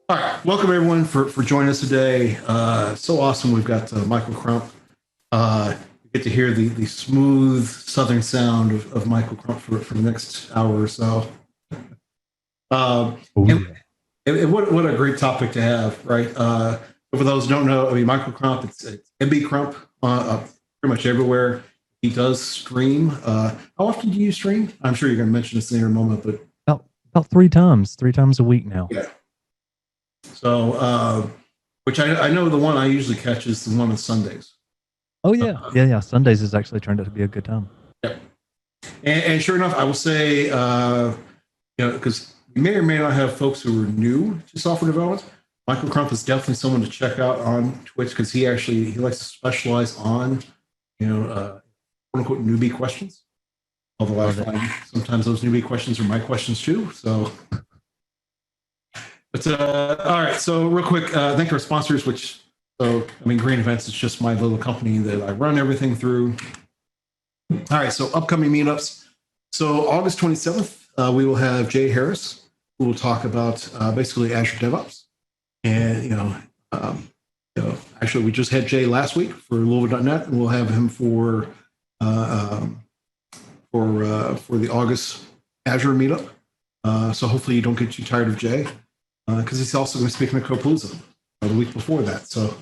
All right, welcome everyone for joining us today. So awesome, we've got Michael Crump. You get to hear the smooth southern sound of Michael Crump for the next hour or so. Uh, Oh, and, yeah. and what a great topic to have, right? For those who don't know, I mean, Michael Crump, it's MB Crump pretty much everywhere. He does stream. How often do you stream? I'm sure you're going to mention this in a moment, but About three times a week now. yeah. So, which I know the one I usually catch is the one on Sundays. Oh yeah, yeah. Sundays has actually turned out to be a good time. Yep. And sure enough, I will say, because we may or may not have folks who are new to software development. Michael Crump is definitely someone to check out on Twitch because he likes to specialize on, quote unquote newbie questions. Although I find sometimes those newbie questions are my questions too. So, but all right. So real quick, thank our sponsors. Green Events is just my little company that I run everything through. All right, so upcoming meetups. So August 27th, we will have Jay Harris, who will talk about basically Azure DevOps. And, actually, we just had Jay last week for Louisville.net, and we'll have him for the August Azure meetup. So hopefully you don't get too tired of Jay, because he's also going to speak in the Copalooza the week before that. So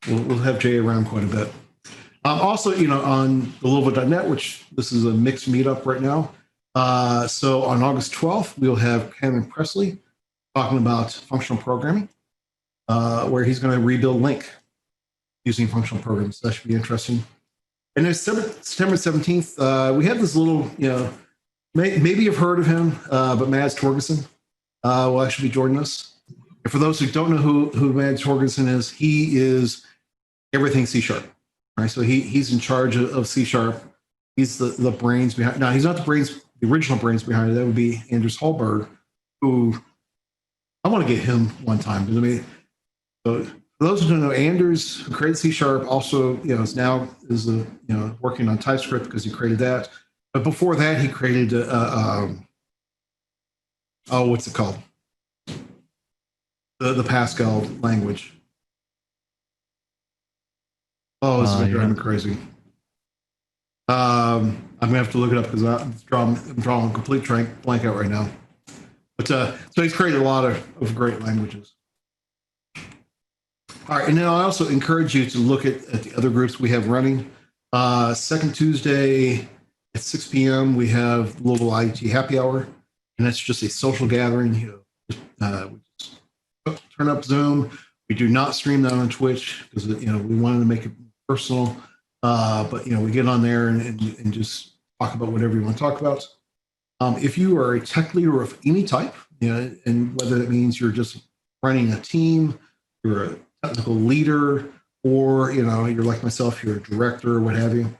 we'll have Jay around quite a bit. Also, on the Louisville.net, which this is a mixed meetup right now. So on August 12th, we'll have Cameron Presley talking about functional programming, where he's going to rebuild Link using functional programming. So that should be interesting. And then September 17th, we have this little, maybe you've heard of him, but Mads Torgerson will actually be joining us. And for those who don't know who Mads Torgerson is, he is everything C#. Right, so he's in charge of C#. He's the brains behind. Now he's not the original brains behind it. That would be Anders Hallberg, who I want to get him one time. So for those who don't know, Anders, who created C#, also is working on TypeScript because he created that. But before that, he created what's it called? The Pascal language. Oh, this is driving me crazy. I'm gonna have to look it up because I'm drawing a complete blank out right now. But so he's created a lot of great languages. All right, and then I also encourage you to look at the other groups we have running. Second Tuesday at 6 p.m. we have Global IT Happy Hour, and that's just a social gathering. We just turn up Zoom. We do not stream that on Twitch because we wanted to make it personal, but we get on there and just talk about whatever you want to talk about. If you are a tech leader of any type, and whether that means you're just running a team, you're a technical leader, or you're like myself, you're a director or what have you.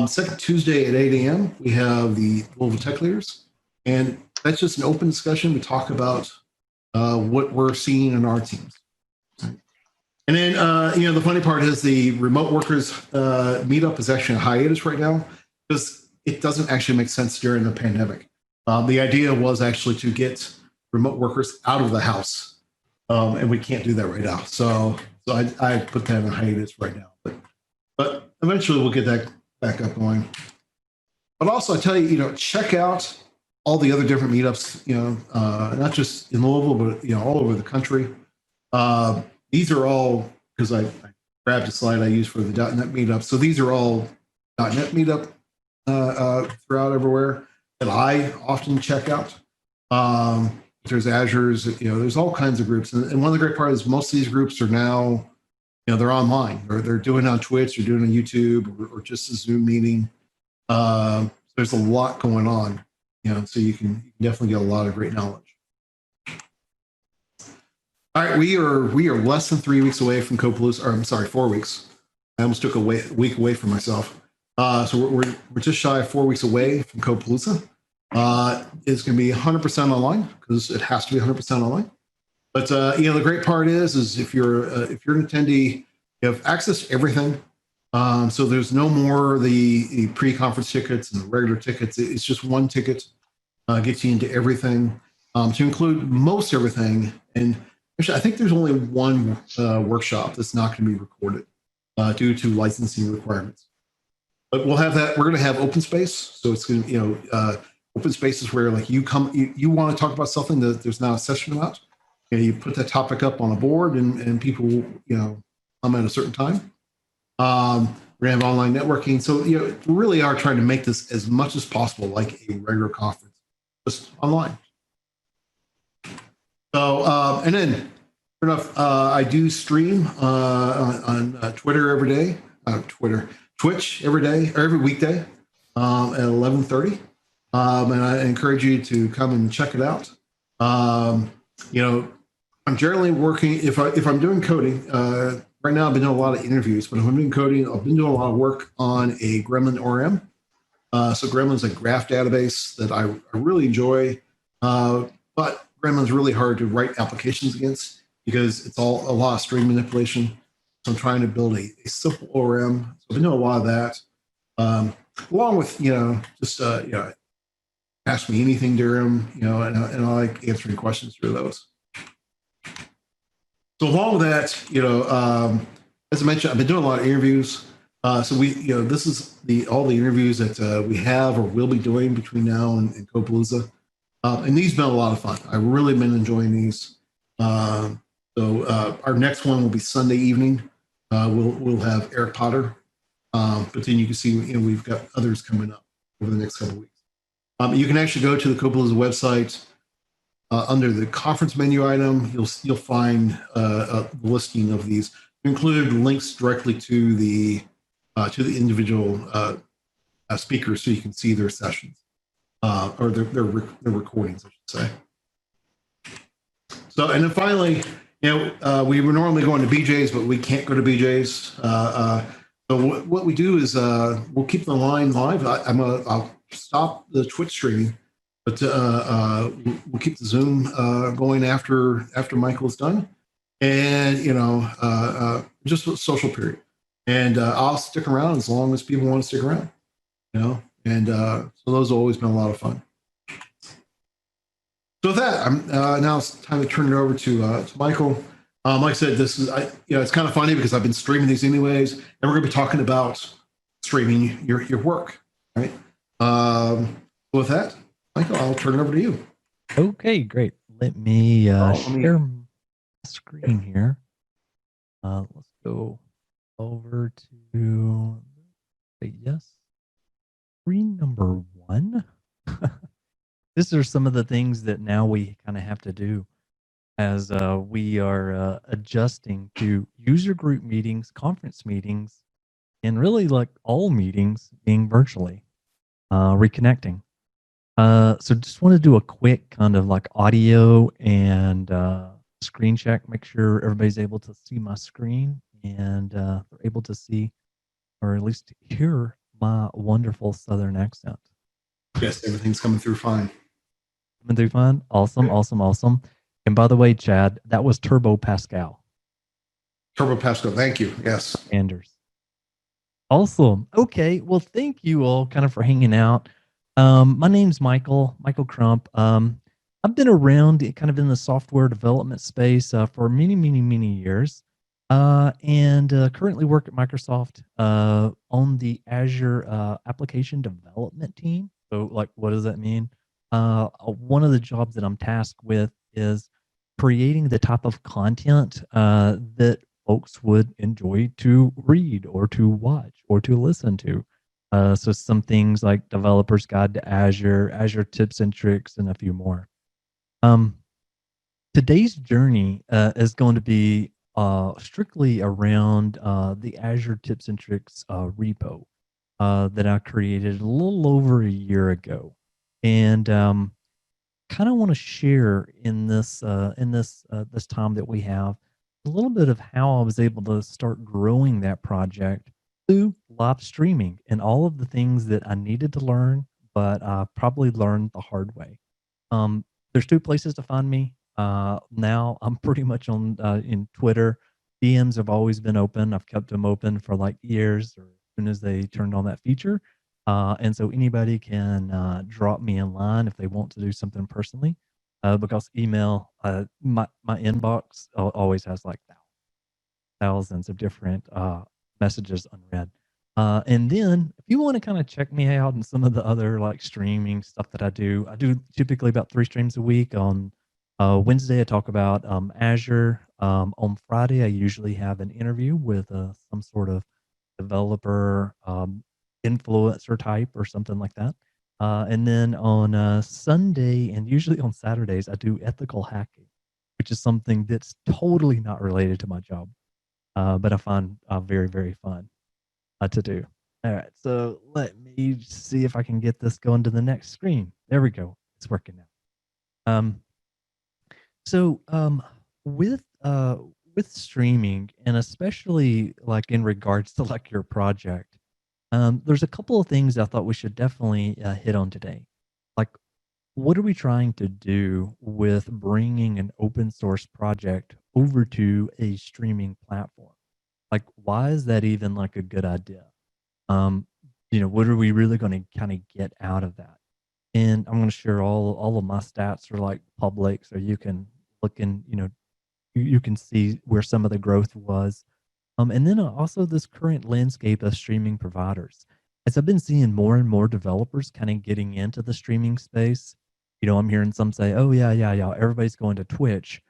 Second Tuesday at 8 a.m. we have the Global Tech Leaders, and that's just an open discussion. We talk about what we're seeing in our teams. And then, the funny part is the remote workers meetup is actually a hiatus right now because it doesn't actually make sense during the pandemic. The idea was actually to get remote workers out of the house, and we can't do that right now. So I put that in a hiatus right now. But eventually we'll get that back up going. But also, I tell you, check out all the other different meetups. Not just in Louisville, but all over the country. These are all, because I grabbed a slide I used for the .NET meetup. So these are all .NET meetup throughout everywhere that I often check out. There's Azure's, there's all kinds of groups. And one of the great parts is most of these groups are now, they're online, or they're doing it on Twitch, or doing it on YouTube, or just a Zoom meeting. There's a lot going on, so you can definitely get a lot of great knowledge. All right, we are less than 3 weeks away from Copalooza, or I'm sorry, 4 weeks. I almost took a week away from myself. So we're just shy of 4 weeks away from Copalooza. It's going to be 100% online because it has to be 100% online. But the great part is if you're an attendee, you have access to everything. So there's no more the pre-conference tickets and the regular tickets. It's just one ticket gets you into everything. to include most everything. And actually, I think there's only one workshop that's not going to be recorded due to licensing requirements. But we'll have that. We're going to have open space, so it's going to, open spaces where like you come, you want to talk about something that there's not a session about. You put that topic up on a board, and people, come at a certain time. We're going to have online networking. So, we really are trying to make this as much as possible like a regular conference, just online. So, and then, fair enough, I do stream on Twitter every day, Twitch every day, or every weekday at 11:30. And I encourage you to come and check it out. I'm generally working, if I'm doing coding, right now I've been doing a lot of interviews, but if I'm doing coding, I've been doing a lot of work on a Gremlin ORM. So Gremlin's a graph database that I really enjoy, but Gremlin's really hard to write applications against because it's all a lot of string manipulation. So I'm trying to build a simple ORM. So I've been doing a lot of that, along with, just, ask me anything, Durham, and I like answering questions through those. So along with that, as I mentioned, I've been doing a lot of interviews. So this is all the interviews that we have or will be doing between now and Copalooza. And these have been a lot of fun. I've really been enjoying these. So our next one will be Sunday evening. We'll have Eric Potter, but then you can see, we've got others coming up over the next couple of weeks. You can actually go to the Copalooza website. Under the conference menu item, you'll find a listing of these. Include links directly to the individual speakers, so you can see their sessions or their recordings, I should say. So, and then finally, we were normally going to BJ's, but we can't go to BJ's. So what we do is we'll keep the line live. I'll stop the Twitch streaming, but we'll keep the Zoom going after Michael's done, and just a social period. And I'll stick around as long as people want to stick around, And so those have always been a lot of fun. So with that, now it's time to turn it over to Michael. Like I said, this is it's kind of funny because I've been streaming these anyways, and we're going to be talking about streaming your work, right? With that, Michael, I'll turn it over to you. Okay, great. Let me share my screen here. Let's go over to yes, screen number 1. These are some of the things that now we kind of have to do as we are adjusting to user group meetings, conference meetings, and really like all meetings being virtually, reconnecting. So just want to do a quick kind of like audio and screen check, make sure everybody's able to see my screen and they're able to see or at least hear my wonderful Southern accent. Yes, everything's coming through fine. Coming through fine? Awesome, awesome. And by the way, Chad, that was Turbo Pascal. Turbo Pascal, thank you. Yes. Anders. Awesome. Okay, well, thank you all kind of for hanging out. My name's Michael Crump. I've been around kind of in the software development space for many years, and currently work at Microsoft on the Azure application development team. So, like, what does that mean? One of the jobs that I'm tasked with is creating the type of content that folks would enjoy to read or to watch or to listen to. So some things like Developer's Guide to Azure, Azure Tips and Tricks, and a few more. Today's journey is going to be strictly around the Azure Tips and Tricks repo that I created a little over a year ago, and kind of want to share in this this time that we have a little bit of how I was able to start growing that project through live streaming and all of the things that I needed to learn, but I probably learned the hard way. There's 2 places to find me. Now I'm pretty much on in Twitter. DMs have always been open. I've kept them open for like years, or as soon as they turned on that feature. And so anybody can drop me in line if they want to do something personally. because email, my inbox always has like thousands of different messages unread. And then if you want to kind of check me out and some of the other like streaming stuff that I do typically about 3 streams a week. On Wednesday, I talk about Azure. On Friday, I usually have an interview with some sort of developer influencer type or something like that. And then on Sunday and usually on Saturdays, I do ethical hacking, which is something that's totally not related to my job, but I find very, very fun to do. All right, so let me see if I can get this going to the next screen. There we go. It's working now. So with streaming, and especially like in regards to like your project, there's a couple of things I thought we should definitely hit on today. Like, what are we trying to do with bringing an open source project over to a streaming platform? Like, why is that even like a good idea? Um, what are we really going to kind of get out of that? And I'm going to share all of my stats are like public, so you can look in, you can see where some of the growth was. And then also this current landscape of streaming providers. As I've been seeing more and more developers kind of getting into the streaming space, I'm hearing some say, "Oh yeah, everybody's going to Twitch."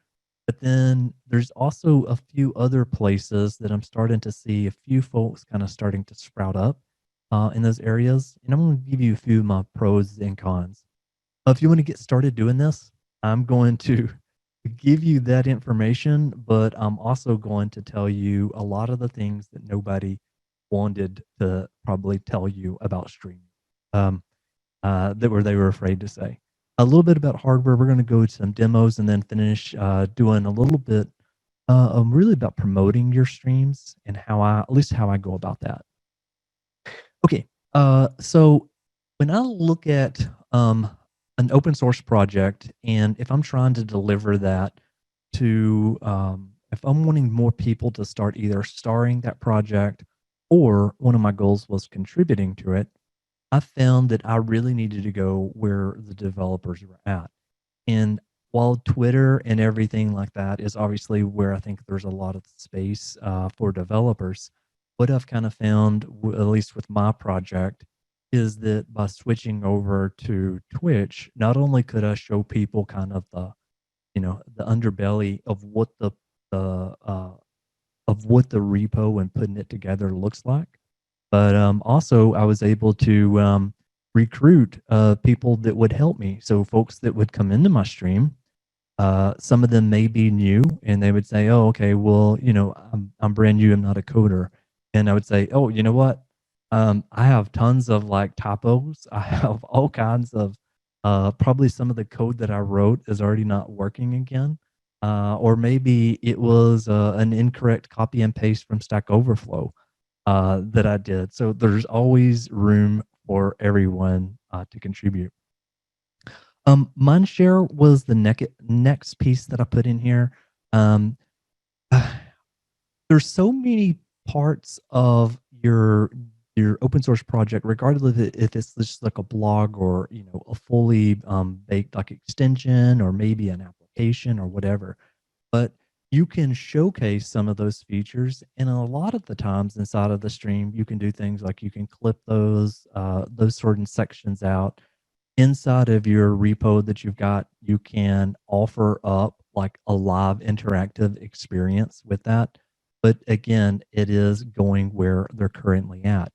But then there's also a few other places that I'm starting to see a few folks kind of starting to sprout up in those areas. And I'm going to give you a few of my pros and cons. If you want to get started doing this, I'm going to give you that information, but I'm also going to tell you a lot of the things that nobody wanted to probably tell you about streaming, um, they were afraid to say. A little bit about hardware. We're going to go to some demos and then finish doing a little bit really about promoting your streams and at least how I go about that. Okay, so when I look at an open source project, and if I'm trying to deliver that to, if I'm wanting more people to start either starring that project or one of my goals was contributing to it, I found that I really needed to go where the developers were at. And while Twitter and everything like that is obviously where I think there's a lot of space for developers, what I've kind of found, at least with my project, is that by switching over to Twitch, not only could I show people kind of the underbelly of the what the repo and putting it together looks like, but also I was able to recruit people that would help me. So folks that would come into my stream, some of them may be new, and they would say, "Oh, okay, well, I'm brand new. I'm not a coder," and I would say, "Oh, you know what? I have tons of like typos. I have all kinds of probably some of the code that I wrote is already not working again, or maybe it was an incorrect copy and paste from Stack Overflow that I did." So there's always room for everyone to contribute. Mindshare was the next piece that I put in here. Um, there's so many parts of your open source project, regardless if it's just like a blog or a fully baked like extension or maybe an application or whatever. But you can showcase some of those features, and a lot of the times inside of the stream, you can do things like you can clip those certain sections out inside of your repo that you've got. You can offer up like a live interactive experience with that. But again, it is going where they're currently at.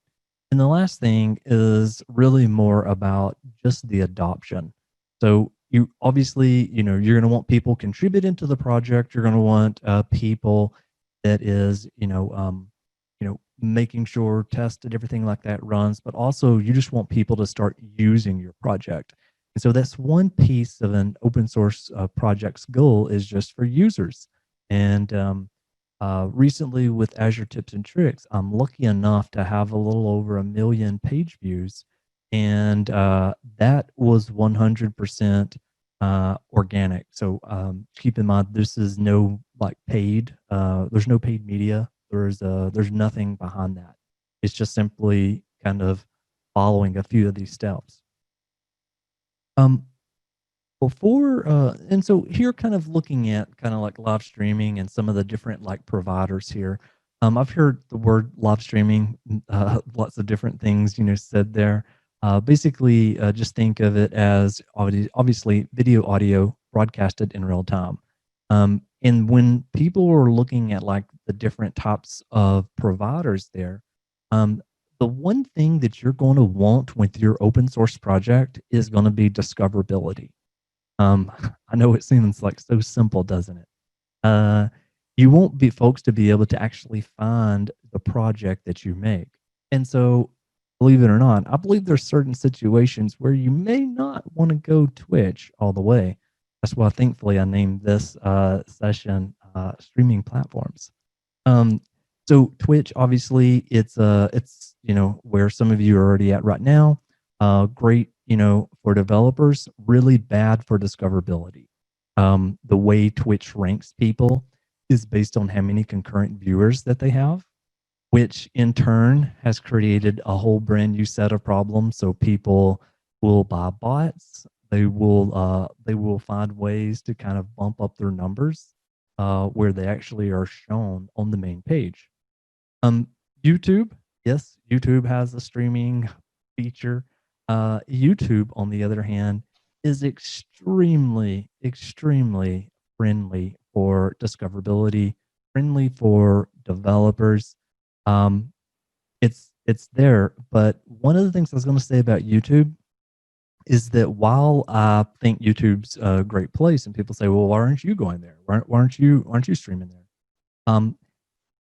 And the last thing is really more about just the adoption. So you obviously, you're going to want people contributing to the project. You're going to want people that is, making sure tested everything like that runs, but also you just want people to start using your project. And so that's one piece of an open source project's goal is just for users. And recently with Azure Tips and Tricks, I'm lucky enough to have a little over 1 million page views. And that was 100% organic. So keep in mind, this is no like paid, there's no paid media. There's nothing behind that. It's just simply kind of following a few of these steps. Um, And so here kind of looking at kind of like live streaming and some of the different like providers here. I've heard the word live streaming, lots of different things, said there. Basically, just think of it as obviously video audio broadcasted in real time. And when people are looking at like the different types of providers there, um, the one thing that you're going to want with your open source project is going to be discoverability. I know it seems like so simple, doesn't it? Uh, you won't be folks to be able to actually find the project that you make. And so, believe it or not, I believe there's certain situations where you may not want to go Twitch all the way. That's why, thankfully, I named this session streaming platforms. Um, so Twitch, obviously, it's where some of you are already at right now. Great, for developers. Really bad for discoverability. The way Twitch ranks people is based on how many concurrent viewers that they have, which in turn has created a whole brand new set of problems. So people will buy bots. They will find ways to kind of bump up their numbers where they actually are shown on the main page. Um, YouTube, yes, YouTube has a streaming feature. YouTube, on the other hand, is extremely, extremely friendly for discoverability, friendly for developers. Um, it's there, but one of the things I was going to say about YouTube is that while I think YouTube's a great place, and people say, "Well, why aren't you going there? Why aren't you streaming there?" Um,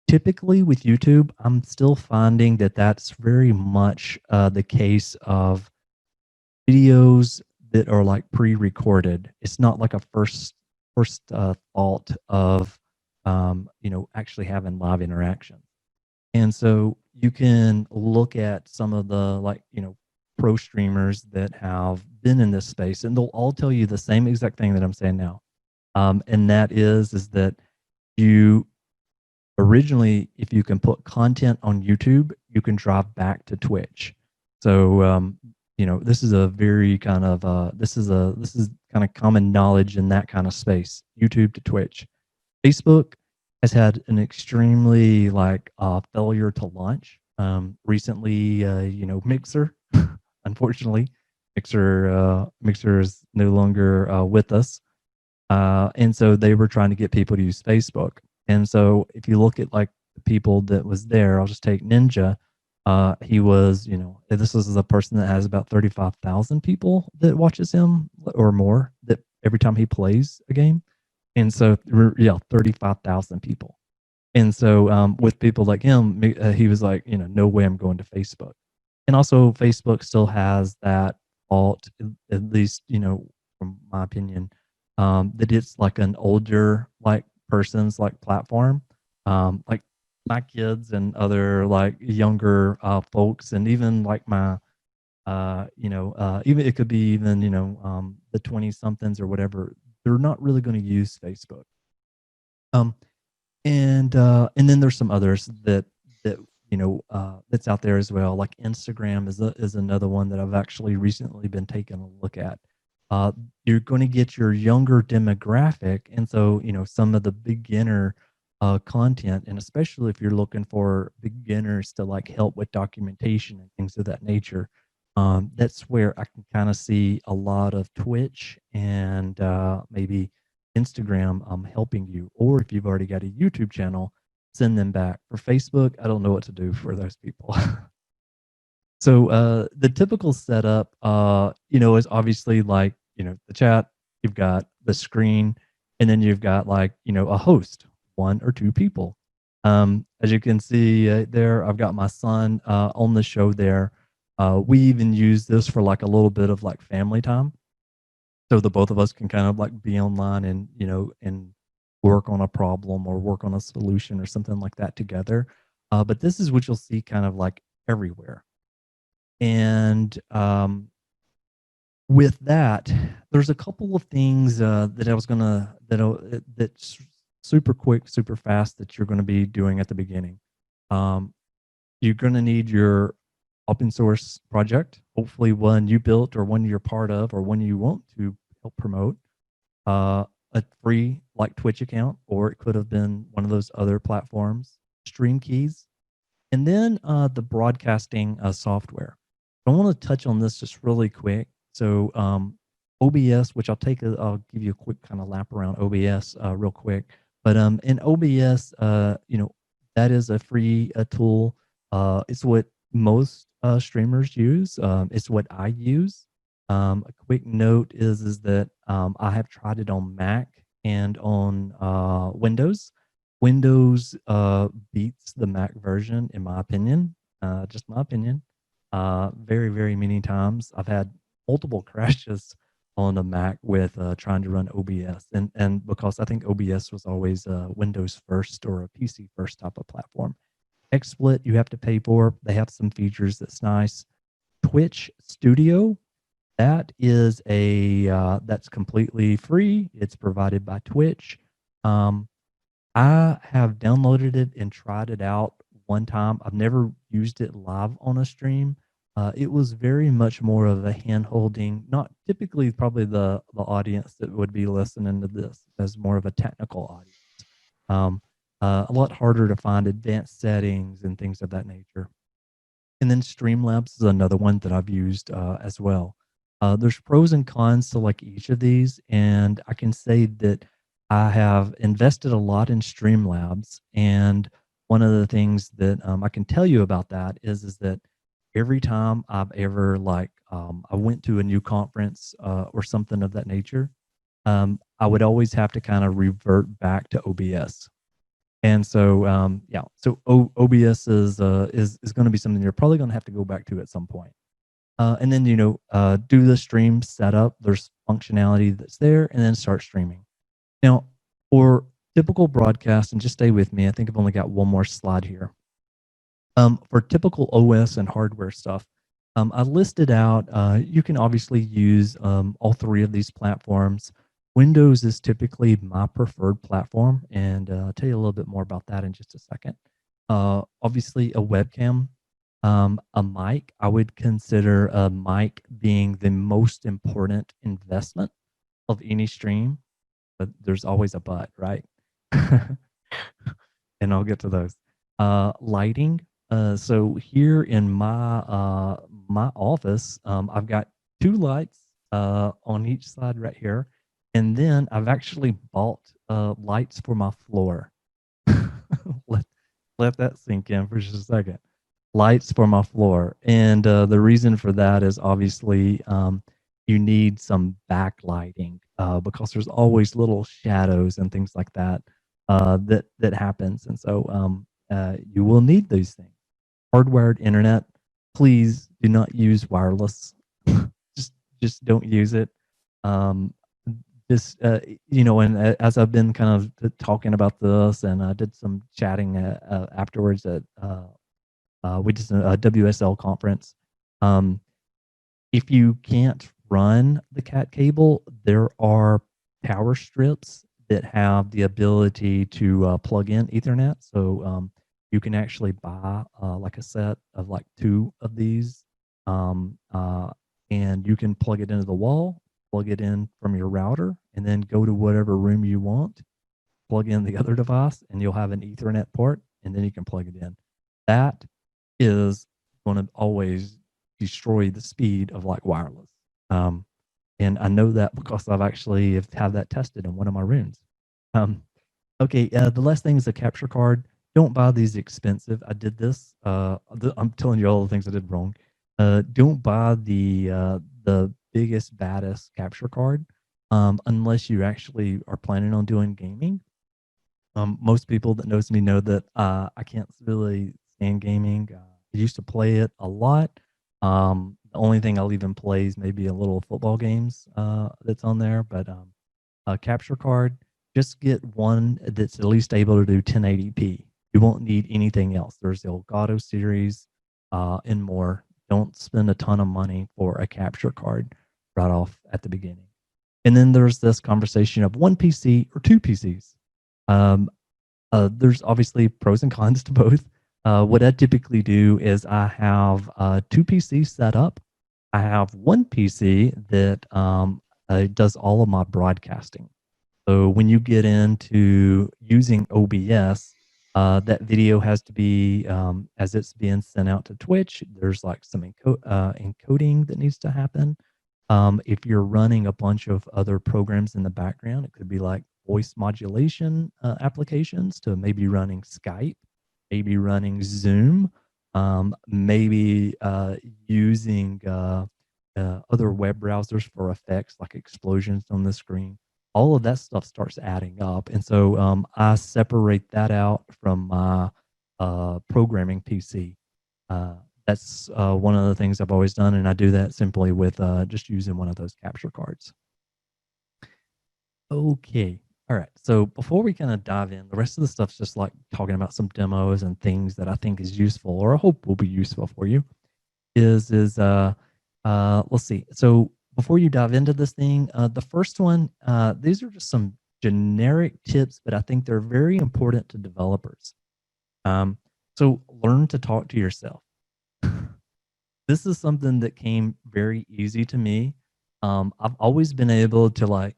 Typically with YouTube, I'm still finding that that's very much the case of videos that are like pre-recorded. It's not like a first thought of actually having live interaction. And so you can look at some of the pro streamers that have been in this space, and they'll all tell you the same exact thing that I'm saying now. And that is that you originally, if you can put content on YouTube, you can drop back to Twitch. So this is a very kind of this is kind of common knowledge in that kind of space. YouTube to Twitch. Facebook has had an extremely failure to launch. Recently, Mixer, unfortunately, Mixer is no longer with us. And so they were trying to get people to use Facebook. And so if you look at like the people that was there, I'll just take Ninja. He was, this is a person that has about 35,000 people that watches him or more that every time he plays a game. And so, yeah, 35,000 people. And so with people like him, he was like, no way I'm going to Facebook. And also Facebook still has that fault, at least, from my opinion, that it's like an older like person's like platform. Like my kids and other like younger folks, and even like my even it could be even the 20 somethings or whatever, they're not really going to use Facebook. Um, and then there's some others that that's out there as well. Like Instagram is another one that I've actually recently been taking a look at. Uh, you're going to get your younger demographic, and so some of the beginner content, and especially if you're looking for beginners to like help with documentation and things of that nature. That's where I can kind of see a lot of Twitch and maybe Instagram helping you, or if you've already got a YouTube channel, send them back. For Facebook, I don't know what to do for those people. So the typical setup, is obviously like, the chat, you've got the screen, and then you've got like, a host, one or two people. As you can see there, I've got my son on the show there. We even use this for like a little bit of like family time. So the both of us can kind of like be online and, and work on a problem or work on a solution or something like that together. But this is what you'll see kind of like everywhere. And with that, there's a couple of things that I was gonna that's super quick, super fast that you're gonna be doing at the beginning. You're gonna need your open source project, hopefully one you built or one you're part of or one you want to help promote, a free like Twitch account, or it could have been one of those other platforms, Stream Keys, and then the broadcasting software. I want to touch on this just really quick. So OBS, which I'll give you a quick kind of lap around OBS real quick. But in OBS, that is a free tool. It's what most streamers use. It's what I use. A quick note is that I have tried it on Mac and on Windows. Windows beats the Mac version, in my opinion. Just my opinion. Very, very many times I've had multiple crashes on a Mac with trying to run OBS, and because I think OBS was always a Windows first or a PC first type of platform. XSplit you have to pay for. They have some features that's nice. Twitch Studio, that is that's completely free. It's provided by Twitch. I have downloaded it and tried it out one time. I've never used it live on a stream. It was very much more of a hand-holding, not typically probably the audience that would be listening to this as more of a technical audience. A lot harder to find advanced settings and things of that nature. And then Streamlabs is another one that I've used as well. There's pros and cons to like each of these, and I can say that I have invested a lot in Streamlabs, and one of the things that I can tell you about that is that every time I've ever I went to a new conference or something of that nature, I would always have to kind of revert back to OBS. And so so OBS is going to be something you're probably going to have to go back to at some point. And then do the stream setup. There's functionality that's there, and then start streaming. Now, for typical broadcast, and just stay with me, I think I've only got one more slide here. For typical OS and hardware stuff, I listed out, you can obviously use all three of these platforms. Windows is typically my preferred platform, and I'll tell you a little bit more about that in just a second. Obviously, a webcam, a mic. I would consider a mic being the most important investment of any stream. But there's always a but, right? And I'll get to those. Lighting. So here in my my office, I've got two lights on each side right here, and then I've actually bought lights for my floor. let that sink in for just a second. Lights for my floor, and the reason for that is obviously you need some backlighting because there's always little shadows and things like that that happens, and so you will need those things. Hardwired internet, please do not use wireless. just don't use it. And as I've been kind of talking about this, and I did some chatting afterwards at we did a WSL conference. If you can't run the cat cable, there are power strips that have the ability to plug in Ethernet. So you can actually buy like a set of like two of these, and you can plug it into the wall, plug it in from your router, and then go to whatever room you want, plug in the other device, and you'll have an Ethernet port, and then you can plug it in. That is going to always destroy the speed of like wireless. And I know that because I've actually have that tested in one of my rooms. Okay, the last thing is a capture card. Don't buy these expensive. I did this. I'm telling you all the things I did wrong. Don't buy the biggest, baddest capture card unless you actually are planning on doing gaming. Most people that knows me know that I can't really stand gaming. I used to play it a lot. The only thing I'll even play is maybe a little football games that's on there. But a capture card, just get one that's at least able to do 1080p. You won't need anything else. There's the Elgato series and more. Don't spend a ton of money for a capture card right off at the beginning. And then there's this conversation of one PC or two PCs. There's obviously pros and cons to both. What I typically do is I have two PCs set up. I have one PC that it does all of my broadcasting. So when you get into using OBS, that video has to be, as it's being sent out to Twitch, there's like some encoding that needs to happen. If you're running a bunch of other programs in the background, it could be like voice modulation applications to maybe running Skype, maybe running Zoom, maybe using other web browsers for effects like explosions on the screen. All of that stuff starts adding up. And so I separate that out from my programming PC. That's one of the things I've always done, and I do that simply with just using one of those capture cards. Okay. All right. So before we kind of dive in, the rest of the stuff's just like talking about some demos and things that I think is useful or I hope will be useful for you. Let's see. So before you dive into this thing, the first one, these are just some generic tips, but I think they're very important to developers. So learn to talk to yourself. This is something that came very easy to me. I've always been able to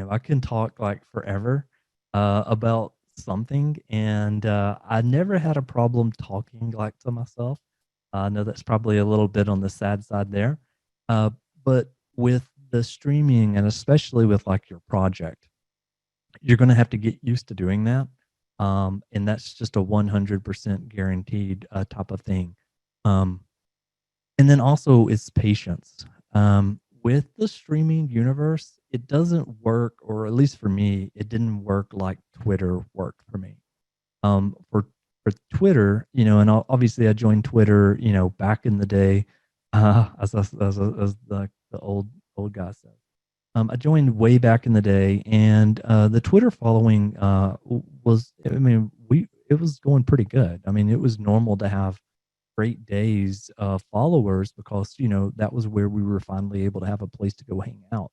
I can talk like forever about something, and I never had a problem talking like to myself. I know that's probably a little bit on the sad side there, uh, but with the streaming and especially with like your project, you're going to have to get used to doing that, and that's just a 100% guaranteed type of thing. Um, and then also it's patience. With the streaming universe, it doesn't work, or at least for me, it didn't work like Twitter worked for me. For Twitter, and obviously I joined Twitter, back in the day, as the old guy said. I joined way back in the day, and the Twitter following was, I mean, it was going pretty good. I mean, it was normal to have great days of followers because that was where we were finally able to have a place to go hang out.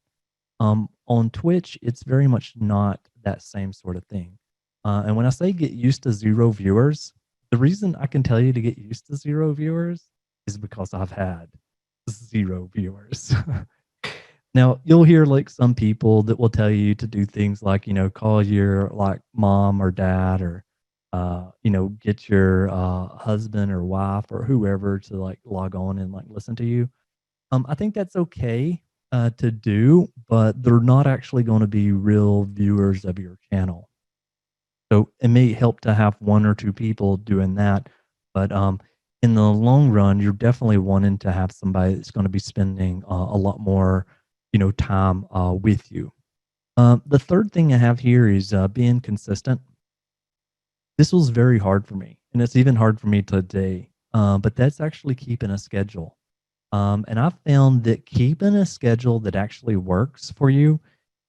On Twitch, it's very much not that same sort of thing. And when I say get used to 0 viewers, the reason I can tell you to get used to 0 viewers is because I've had 0 viewers. Now, you'll hear like some people that will tell you to do things like, call your like mom or dad or, get your husband or wife or whoever to like log on and like listen to you. I think that's okay to do, but they're not actually going to be real viewers of your channel. So it may help to have 1 or 2 people doing that, but in the long run, you're definitely wanting to have somebody that's going to be spending a lot more, time with you. The third thing I have here is being consistent. This was very hard for me, and it's even hard for me today. But that's actually keeping a schedule. And I've found that keeping a schedule that actually works for you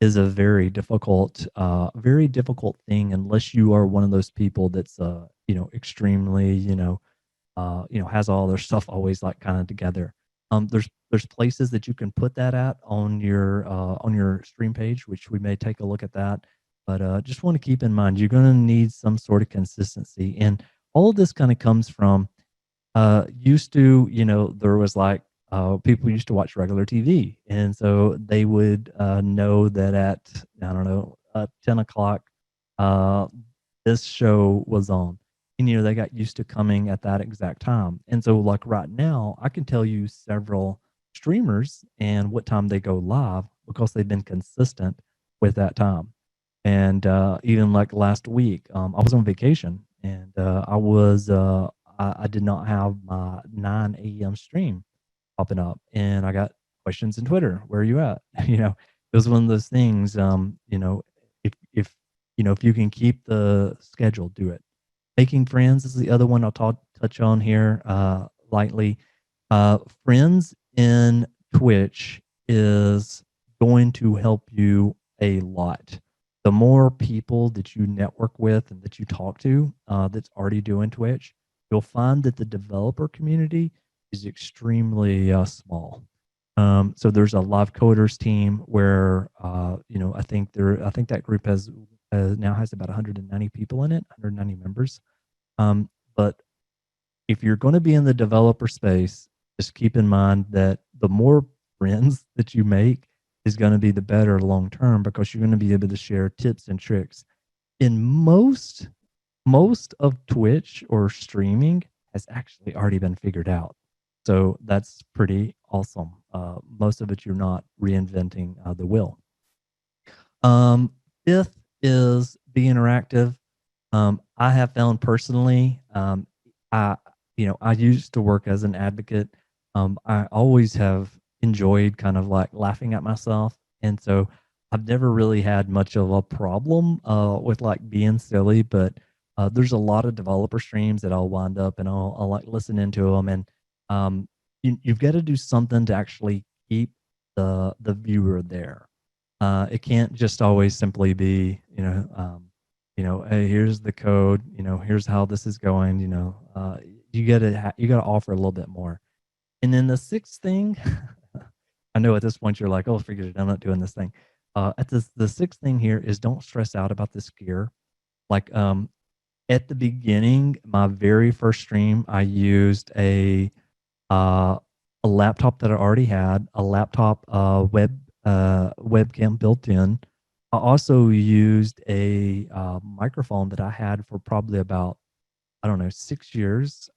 is a very difficult thing unless you are one of those people that's, extremely, has all their stuff always like kind of together. There's places that you can put that at on your stream page, which we may take a look at that. But just want to keep in mind you're going to need some sort of consistency, and all of this kind of comes from used to, there was like people used to watch regular TV, and so they would know that at I don't know 10 o'clock, uh, this show was on, and they got used to coming at that exact time. And so, like right now, I can tell you several streamers and what time they go live because they've been consistent with that time. And even like last week, I was on vacation, and I did not have my 9 a.m. stream popping up, and I got questions in Twitter. Where are you at? It was one of those things. If you can keep the schedule, do it. Making friends is the other one I'll touch on here lightly. Friends in Twitch is going to help you a lot. The more people that you network with and that you talk to that's already doing Twitch, you'll find that the developer community is extremely small. So there's a live coders team where I think that group now has about 190 people in it, 190 members. But if you're going to be in the developer space, just keep in mind that the more friends that you make is going to be the better long term, because you're going to be able to share tips and tricks. In most of Twitch or streaming has actually already been figured out. So that's pretty awesome. Most of it, you're not reinventing the wheel. Fifth is be interactive. I have found personally, I I used to work as an advocate. I always have enjoyed kind of like laughing at myself, and so I've never really had much of a problem with like being silly. But there's a lot of developer streams that I'll wind up and I'll like listen into them, and you've got to do something to actually keep the viewer there. It can't just always simply be, hey, here's the code, here's how this is going, you gotta offer a little bit more. And then the sixth thing, I know at this point you're like, oh, forget it, I'm not doing this thing. The sixth thing here is don't stress out about this gear. Like at the beginning, my very first stream, I used uh, a laptop that I already had, a laptop webcam built in. I also used a microphone that I had for probably about, I don't know, 6 years.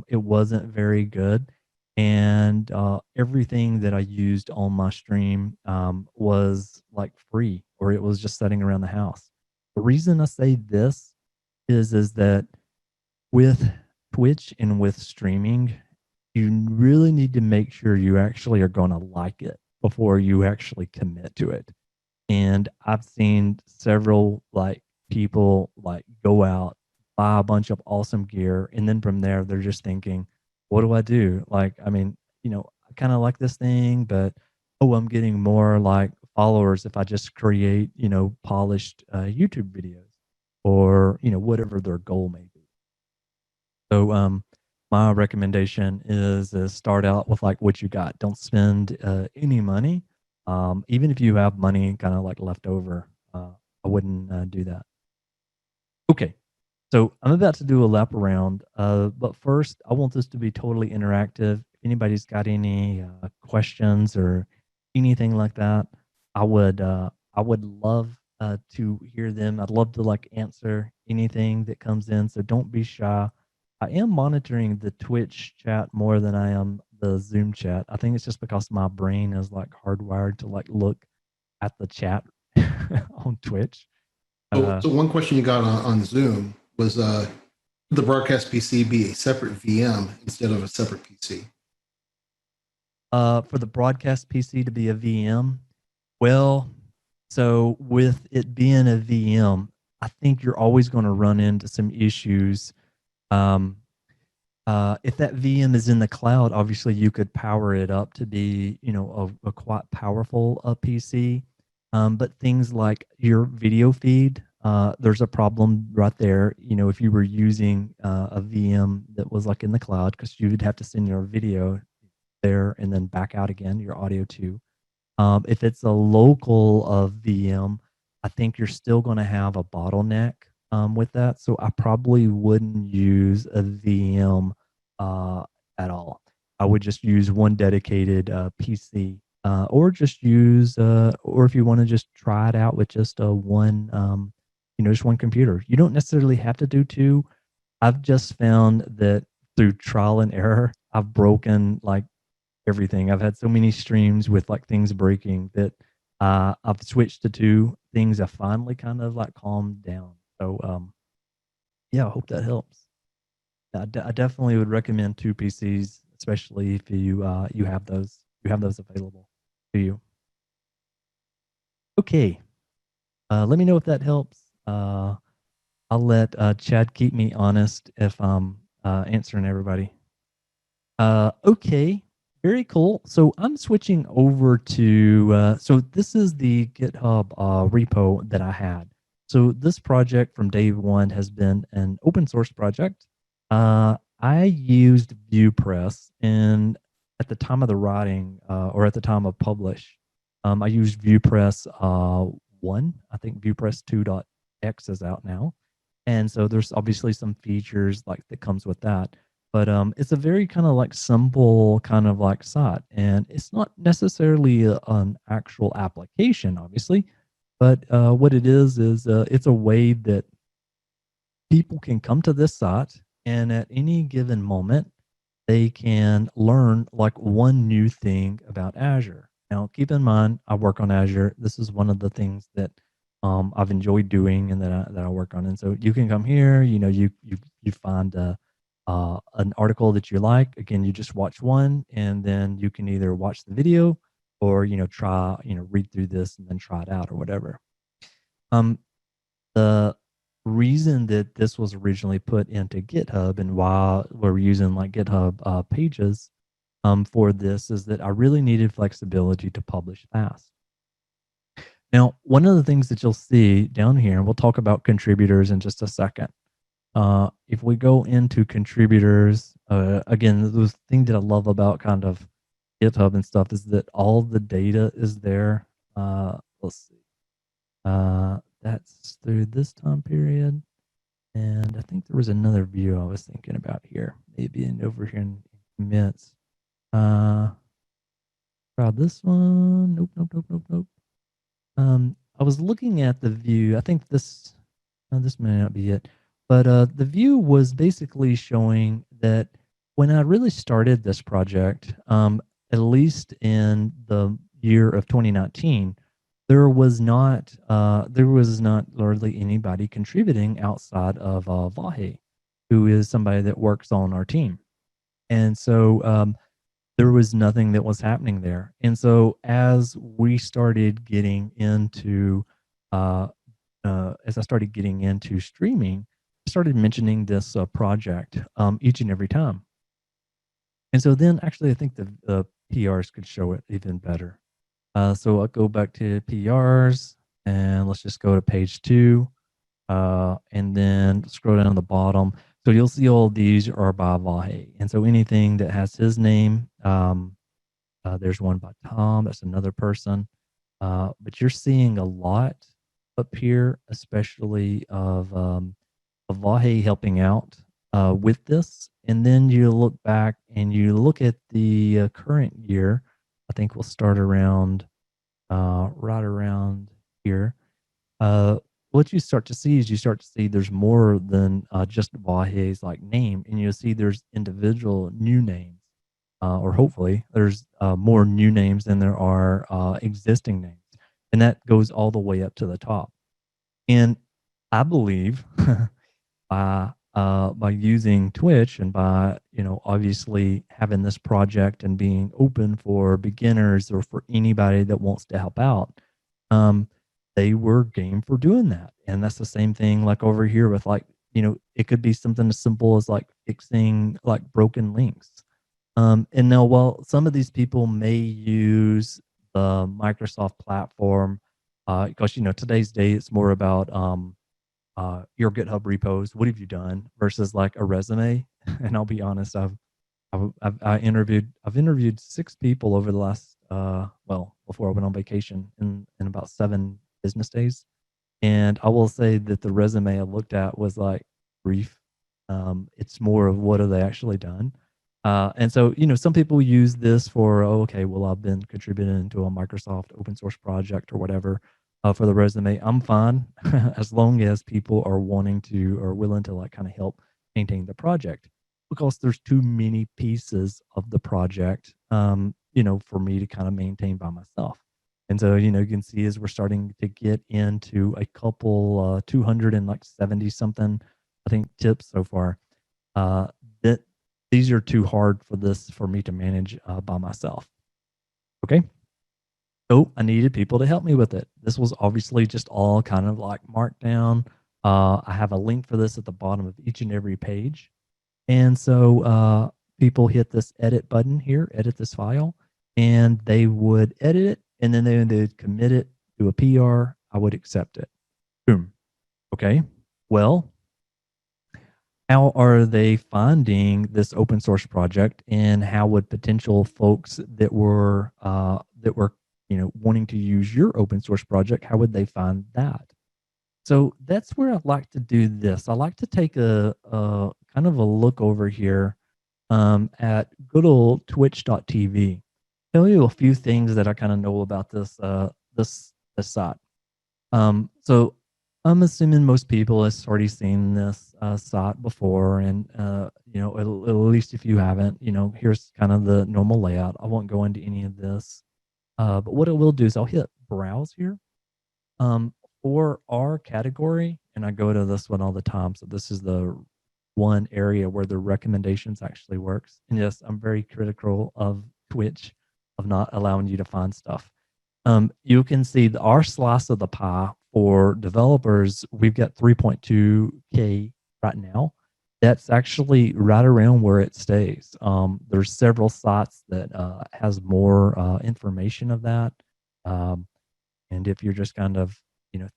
It wasn't very good. And everything that I used on my stream was like free, or it was just sitting around the house. The reason I say this is that with Twitch and with streaming, you really need to make sure you actually are going to like it before you actually commit to it. And I've seen several like people like go out, buy a bunch of awesome gear, and then from there they're just thinking, what do I do? Like, I mean, I kind of like this thing, but oh, I'm getting more like followers if I just create, polished YouTube videos, or whatever their goal may be. So my recommendation is start out with like what you got. Don't spend any money. Even if you have money kind of like left over, I wouldn't do that. Okay, so I'm about to do a lap around, but first I want this to be totally interactive. If anybody's got any questions or anything like that, I would love to hear them. I'd love to like answer anything that comes in. So don't be shy. I am monitoring the Twitch chat more than I am the Zoom chat. I think it's just because my brain is like hardwired to like look at the chat on Twitch. So one question you got on Zoom was the broadcast PC be a separate VM instead of a separate PC? For the broadcast PC to be a VM, well, so with it being a VM, I think you're always going to run into some issues. Um, if that VM is in the cloud, obviously you could power it up to be, a quite powerful PC. But things like your video feed, there's a problem right there. If you were using a VM that was like in the cloud, because you would have to send your video there and then back out again, your audio too. If it's a local VM, I think you're still going to have a bottleneck with that. So I probably wouldn't use a VM at all. I would just use one dedicated PC, or just use, or if you want to just try it out with just just one computer. You don't necessarily have to do two. I've just found that through trial and error, I've broken like everything. I've had so many streams with like things breaking that I've switched to two. Things have finally kind of like calmed down. So yeah, I hope that helps. I definitely would recommend two PCs, especially if you have those available to you. Okay, let me know if that helps. I'll let Chad keep me honest if I'm answering everybody. Okay, very cool. So I'm switching over to, so this is the GitHub repo that I had. So this project from day one has been an open source project. I used ViewPress, and at the time of the writing, or at the time of publish, I used ViewPress 1. I think ViewPress 2.x is out now. And so there's obviously some features like that comes with that. But it's a very kind of like simple kind of like site, and it's not necessarily an actual application, obviously, but what it is it's a way that people can come to this site, and at any given moment they can learn like one new thing about Azure. Now, keep in mind, I work on Azure. This is one of the things that I've enjoyed doing and that I work on. And so you can come here. You find an article that you like. Again, you just watch one, and then you can either watch the video or try read through this and then try it out or whatever. Um, the reason that this was originally put into GitHub and why we're using like GitHub pages for this is that I really needed flexibility to publish fast. Now, one of the things that you'll see down here, and we'll talk about contributors in just a second. If we go into contributors, again, the thing that I love about kind of GitHub and stuff is that all the data is there. Let's see. That's through this time period. And I think there was another view I was thinking about here, maybe over here in commits. Try this one. Nope. I was looking at the view. I think this may not be it, but the view was basically showing that when I really started this project, at least in the year of 2019, there was not literally anybody contributing outside of Vahe, who is somebody that works on our team, and so there was nothing that was happening there. And so as we started getting into as I started getting into streaming, I started mentioning this project each and every time. And so then actually I think the PRs could show it even better. So I'll go back to PRs, and let's just go to page 2, and then scroll down to the bottom. So you'll see all these are by Vahe. And so anything that has his name, there's one by Tom, that's another person. But you're seeing a lot up here, especially of Vahe helping out with this. And then you look back and you look at the current year. I think we'll start around right around here. What you start to see there's more than just Vahe's like name, and you'll see there's individual new names, or hopefully there's more new names than there are existing names, and that goes all the way up to the top. And I believe by using Twitch and by obviously having this project and being open for beginners or for anybody that wants to help out, they were game for doing that. And that's the same thing like over here with like it could be something as simple as like fixing like broken links. And now while some of these people may use the Microsoft platform, because today's day it's more about your GitHub repos. What have you done versus like a resume? And I'll be honest, I've interviewed 6 people over the last before I went on vacation in about 7 business days, and I will say that the resume I looked at was like brief. It's more of what have they actually done. And so, some people use this for, okay, well, I've been contributing to a Microsoft open source project or whatever for the resume. I'm fine as long as people are wanting to or willing to like kind of help maintain the project, because there's too many pieces of the project, for me to kind of maintain by myself. And so, you can see as we're starting to get into a couple 270 something, I think, tips so far, that these are too hard for me to manage by myself. Okay. So I needed people to help me with it. This was obviously just all kind of like Markdown. I have a link for this at the bottom of each and every page. And so people hit this edit button here, edit this file, and they would edit it, and then they would commit it to a PR. I would accept it. Boom. Okay. Well, how are they finding this open source project, and how would potential folks that were wanting to use your open source project, how would they find that? So that's where I like to do this. I like to take a kind of a look over here at good old twitch.tv. Tell you a few things that I kind of know about this site. So I'm assuming most people has already seen this site before, and at least if you haven't, here's kind of the normal layout. I won't go into any of this, but what I will do is I'll hit browse here. For our category, and I go to this one all the time. So this is the one area where the recommendations actually works. And yes, I'm very critical of Twitch of not allowing you to find stuff. You can see our slice of the pie for developers, we've got 3.2K right now. That's actually right around where it stays. There's several sites that has more information of that. And if you're just kind of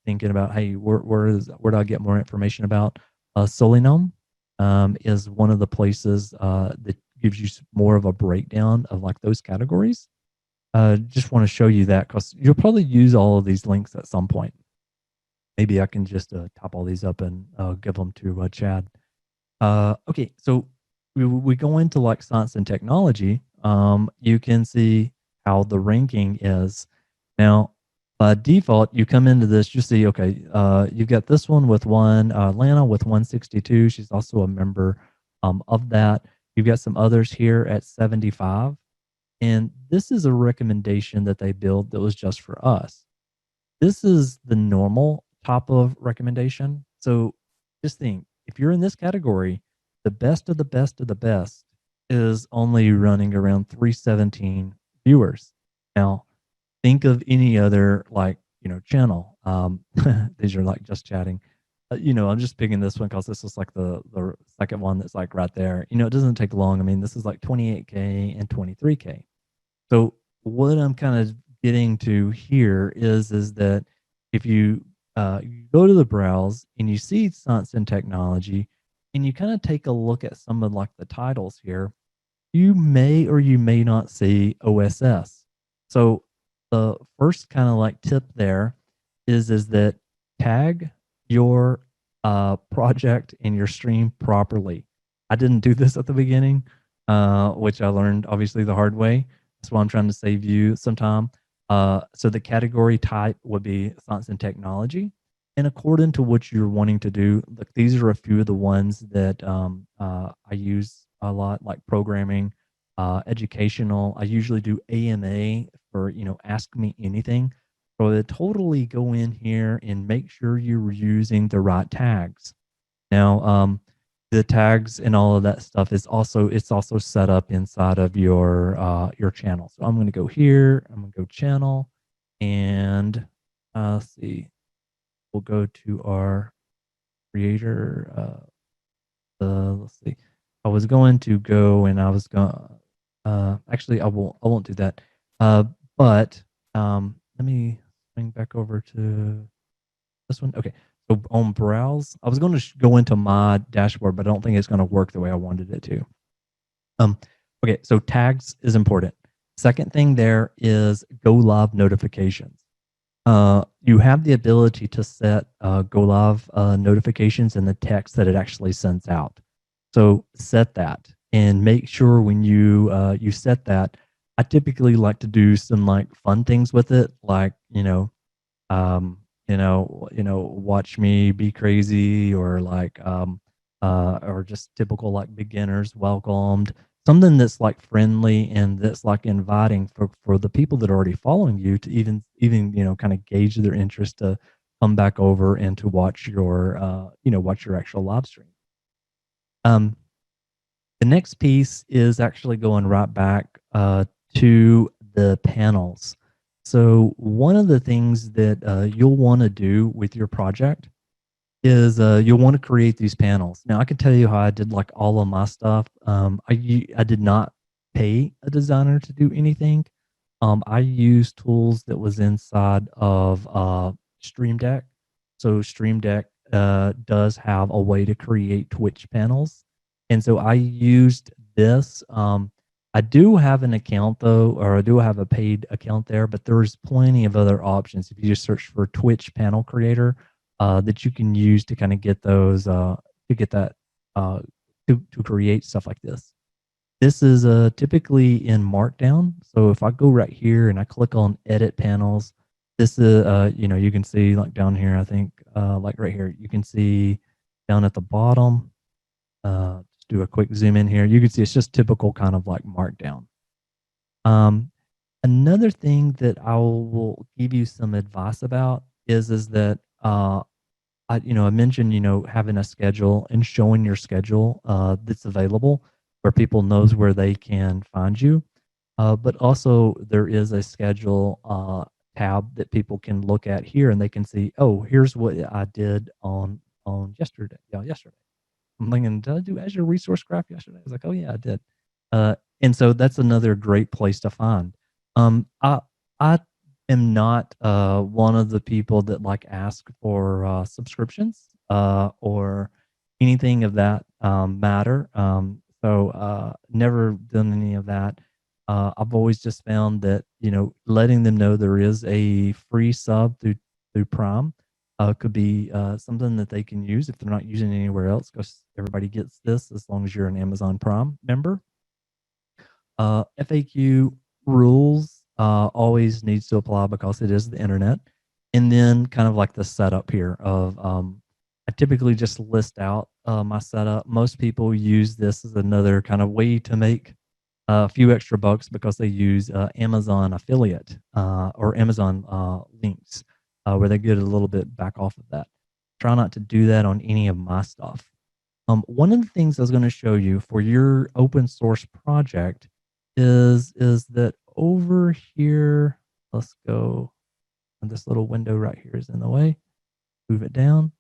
thinking about, hey, where do I get more information about? Solinum is one of the places that gives you more of a breakdown of like those categories. Just want to show you that because you'll probably use all of these links at some point. Maybe I can just top all these up and give them to Chad. Okay, so we go into like science and technology. You can see how the ranking is. Now, by default, you come into this, you see, okay, you've got this one with Lana with 162. She's also a member of that. You've got some others here at 75. And this is a recommendation that they build that was just for us. This is the normal top of recommendation. So just think, if you're in this category, the best of the best of the best is only running around 317 viewers. Now, think of any other channel. These are like just chatting. I'm just picking this one because this is like the second one that's like right there. It doesn't take long. I mean, this is like 28K and 23K. So what I'm kind of getting to here is that if you go to the browse and you see science and technology, and you kind of take a look at some of like the titles here, you may or you may not see OSS. So the first kind of like tip there is that tag your project and your stream properly. I didn't do this at the beginning, which I learned obviously the hard way. That's why I'm trying to save you some time. So the category type would be science and technology. And according to what you're wanting to do, look, these are a few of the ones that I use a lot, like programming, educational. I usually do AMA for, ask me anything. So to totally go in here and make sure you're using the right tags. Now, the tags and all of that stuff is also set up inside of your channel. So I'm going to go here. I'm going to go channel, and let's see. We'll go to our creator. Let's see. I was going to go, and I was going. Actually, I won't do that. But let me swing back over to this one. Okay. So on browse, I was going to go into my dashboard, but I don't think it's going to work the way I wanted it to. Okay, so tags is important. Second thing there is go live notifications. You have the ability to set go live notifications in the text that it actually sends out. So set that and make sure when you set that. I typically like to do some like fun things with it, like watch me be crazy, or like or just typical like beginners welcomed, something that's like friendly and that's like inviting for the people that are already following you to even kind of gauge their interest to come back over and to watch your watch your actual live stream. The next piece is actually going right back to the panels. So one of the things that you'll want to do with your project is you'll want to create these panels. Now, I can tell you how I did like all of my stuff. I did not pay a designer to do anything. I used tools that was inside of Stream Deck. So Stream Deck does have a way to create Twitch panels. And so I used this. I do have an account though, or I do have a paid account there, but there's plenty of other options. If you just search for Twitch panel creator, that you can use to kind of get those, to get that, to create stuff like this. This is typically in Markdown. So if I go right here and I click on Edit Panels, this is, you can see like down here, I think, like right here, you can see down at the bottom, just do a quick zoom in here. You can see it's just typical kind of like Markdown. Another thing that I will give you some advice about is that I mentioned having a schedule and showing your schedule that's available where people knows where they can find you. But also there is a schedule tab that people can look at here and they can see, oh, here's what I did on yesterday. Yeah, yesterday. I'm thinking, did I do Azure Resource Graph yesterday? I was like, oh yeah, I did. And so that's another great place to find. I am not one of the people that like ask for subscriptions or anything of that matter. So never done any of that. I've always just found that letting them know there is a free sub through Prime could be something that they can use if they're not using it anywhere else, because everybody gets this as long as you're an Amazon Prime member. FAQ rules always needs to apply because it is the internet. And then kind of like the setup here of I typically just list out my setup. Most people use this as another kind of way to make a few extra bucks because they use Amazon affiliate or Amazon links where they get a little bit back off of that. Try not to do that on any of my stuff. One of the things I was going to show you for your open source project is that over here, let's go, and this little window right here is in the way. Move it down.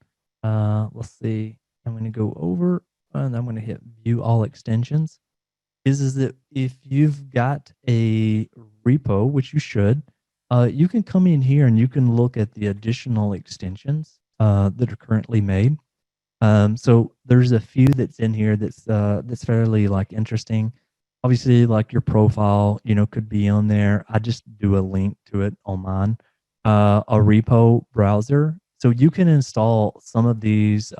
Let's see. I'm going to go over and I'm going to hit view all extensions. Is that if you've got a repo, which you should, you can come in here and you can look at the additional extensions that are currently made. So there's a few that's in here that's fairly like interesting. Obviously, like your profile, could be on there. I just do a link to it on mine. A repo browser, so you can install some of these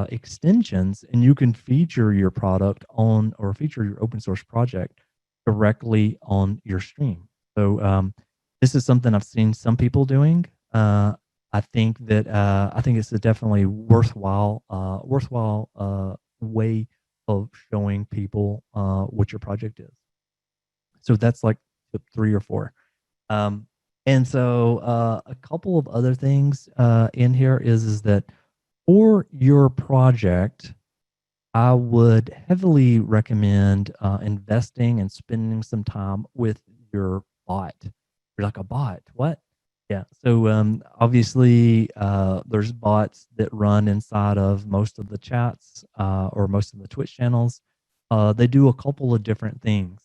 extensions, and you can feature your product on or feature your open source project directly on your stream. So this is something I've seen some people doing. I think it's a definitely worthwhile way of showing people what your project is. So that's like tip 3 or 4. And so a couple of other things in here is that for your project, I would heavily recommend investing and spending some time with your bot. You're like, a bot? What? Yeah. So obviously, there's bots that run inside of most of the chats or most of the Twitch channels. They do a couple of different things.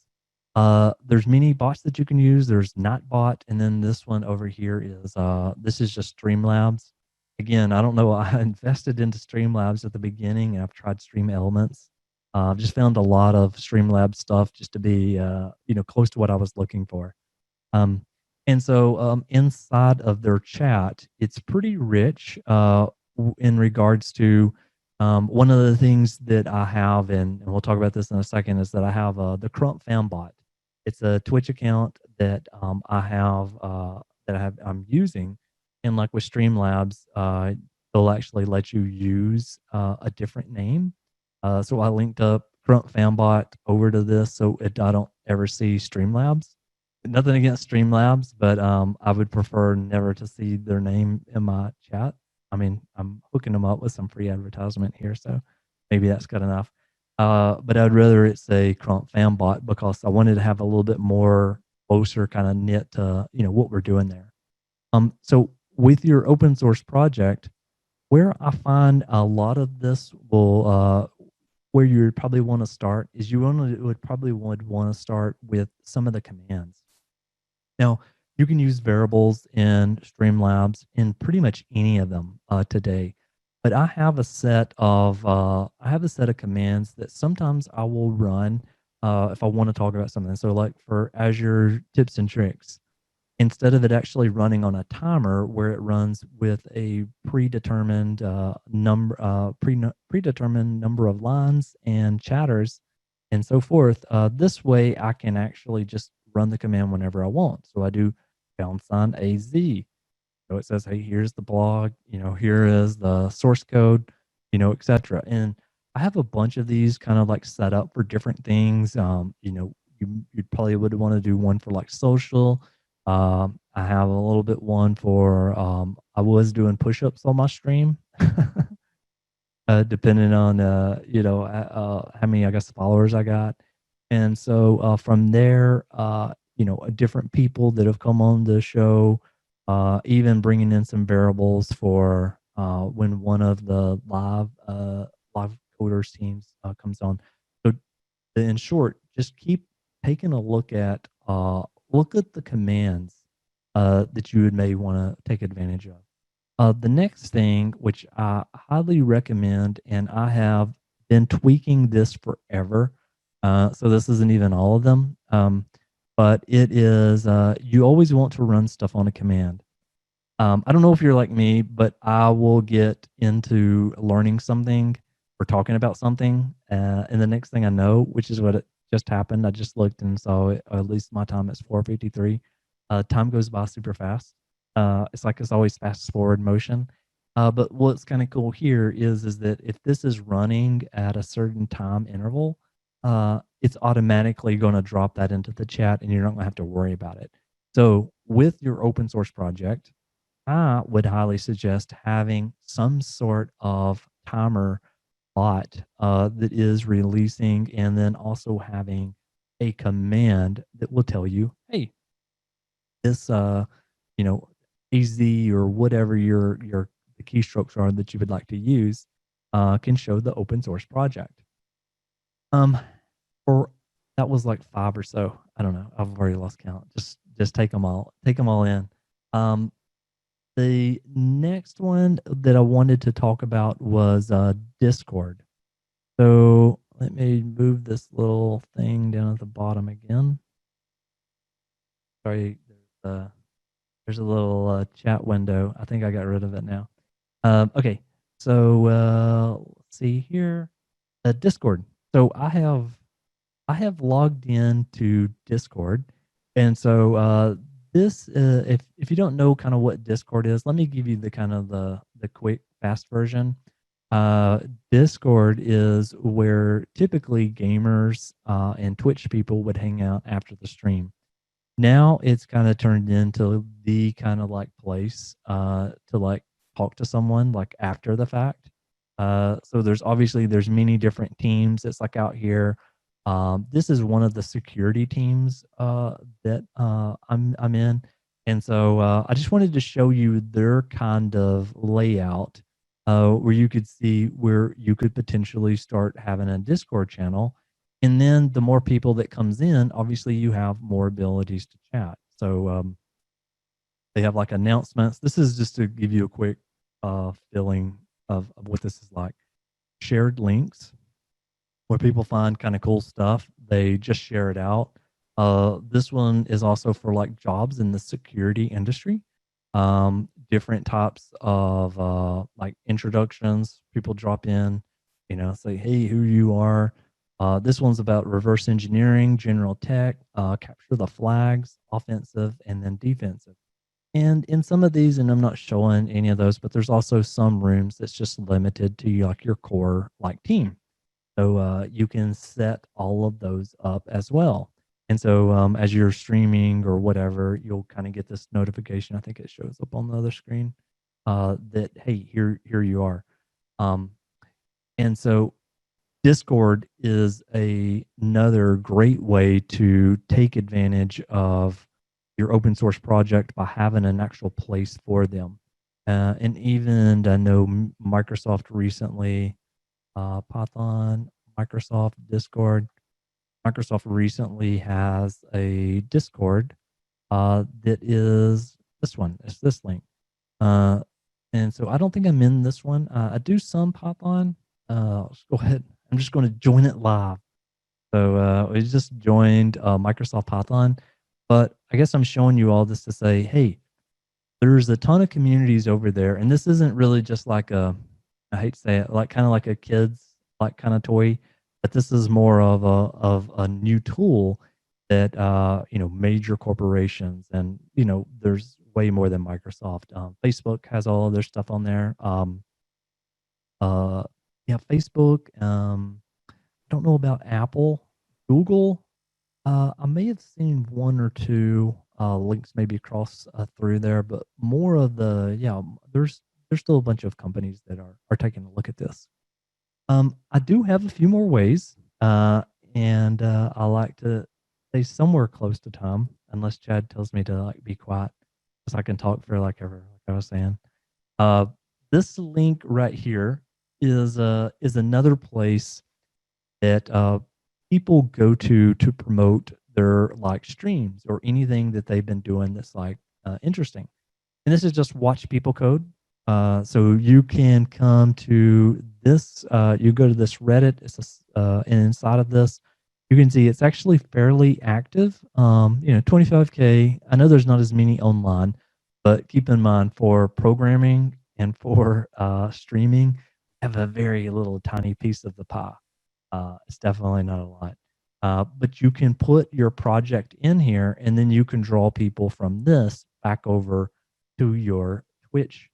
There's many bots that you can use. There's Nightbot, and then this one over here is this is just Streamlabs. Again, I don't know. I invested into Streamlabs at the beginning, and I've tried Stream Elements. I've just found a lot of Streamlabs stuff just to be close to what I was looking for. And so inside of their chat, it's pretty rich in regards to one of the things that I have, and we'll talk about this in a second, is that I have the Crump fan bot. It's a Twitch account that I'm using, and like with Streamlabs, they'll actually let you use a different name. So I linked up Crump fan bot over to this, so I don't ever see Streamlabs. Nothing against Streamlabs, but I would prefer never to see their name in my chat. I mean, I'm hooking them up with some free advertisement here, so maybe that's good enough. But I'd rather it say Crump fan bot because I wanted to have a little bit more closer kind of knit to what we're doing there. So with your open source project, where I find a lot of this will where you probably want to start is you would probably want to start with some of the commands. Now, you can use variables in Streamlabs in pretty much any of them today, but I have a set of commands that sometimes I will run if I want to talk about something. So, like for Azure tips and tricks, instead of it actually running on a timer where it runs with a predetermined number of lines and chatters, and so forth. This way I can actually just run the command whenever I want. So I do #AZ. So it says, hey, here's the blog, here is the source code, etc. And I have a bunch of these kind of like set up for different things. You probably would want to do one for like social. I have a little bit one for, I was doing push-ups on my stream, depending on, how many, I guess, followers I got. And so from there, different people that have come on the show, even bringing in some variables for when one of the live coders teams comes on. So in short, just keep taking a look at the commands that you would may want to take advantage of. The next thing, which I highly recommend, and I have been tweaking this forever, so this isn't even all of them, but it is you always want to run stuff on a command. I don't know if you're like me, but I will get into learning something or talking about something, and the next thing I know, which is what it just happened, I just looked and saw it, at least my time is 4:53. Time goes by super fast. It's like it's always fast forward motion. But what's kind of cool here is that if this is running at a certain time interval, it's automatically going to drop that into the chat, and you're not going to have to worry about it. So with your open source project, I would highly suggest having some sort of timer bot that is releasing, and then also having a command that will tell you, hey, this you know AZ or whatever your the keystrokes are that you would like to use can show the open source project. Um, or that was like 5 or so. I don't know. I've already lost count. Just take them all in. Um, the next one that I wanted to talk about was Discord. So let me move this little thing down at the bottom again. Sorry, there's a little chat window. I think I got rid of it now. Okay, so let's see here. Discord. So I have logged in to Discord, and so this if you don't know kind of what Discord is, let me give you the kind of the quick fast version. Uh, Discord is where typically gamers and Twitch people would hang out after the stream. Now it's kind of turned into the kind of like place to like talk to someone like after the fact. So there's many different teams. It's like out here. This is one of the security teams that I'm in, and so I just wanted to show you their kind of layout, where you could see where you could potentially start having a Discord channel, and then the more people that comes in, obviously you have more abilities to chat. So they have like announcements. This is just to give you a quick feeling of what this is like. Shared links, where people find kind of cool stuff. They just share it out. This one is also for like jobs in the security industry. Different types of like introductions. People drop in, say, hey, who you are. This one's about reverse engineering, general tech, capture the flags, offensive, and then defensive. And in some of these, and I'm not showing any of those, but there's also some rooms that's just limited to like your core like team. So you can set all of those up as well. And so as you're streaming or whatever, you'll kind of get this notification. I think it shows up on the other screen that, hey, here you are. And so Discord is another great way to take advantage of your open source project by having an actual place for them. And even I know Microsoft recently, Python, Microsoft, Discord. Microsoft recently has a Discord that is this one. It's this link. And so I don't think I'm in this one. I do some Python. Let's go ahead. I'm just going to join it live. So we just joined Microsoft Python. But I guess I'm showing you all this to say, hey, there's a ton of communities over there. And this isn't really just like I hate to say it, like kind of like a kid's like kind of toy. but this is more of a new tool that major corporations, and there's way more than Microsoft. Facebook has all of their stuff on there. Uh, yeah, Facebook. Don't know about Apple, Google. I may have seen one or two links maybe across through there, but more of there's still a bunch of companies that are taking a look at this. I do have a few more ways, and I like to stay somewhere close to time, unless Chad tells me to like be quiet, so I can talk for like ever. Like I was saying, uh, this link right here is another place that people go to promote their like streams or anything that they've been doing that's like interesting. And this is just watch people code. So you can come to this. You go to this Reddit. And inside of this, you can see it's actually fairly active. 25K. I know there's not as many online, but keep in mind for programming and for streaming, have a very little tiny piece of the pie. It's definitely not a lot. But you can put your project in here, and then you can draw people from this back over to your Twitch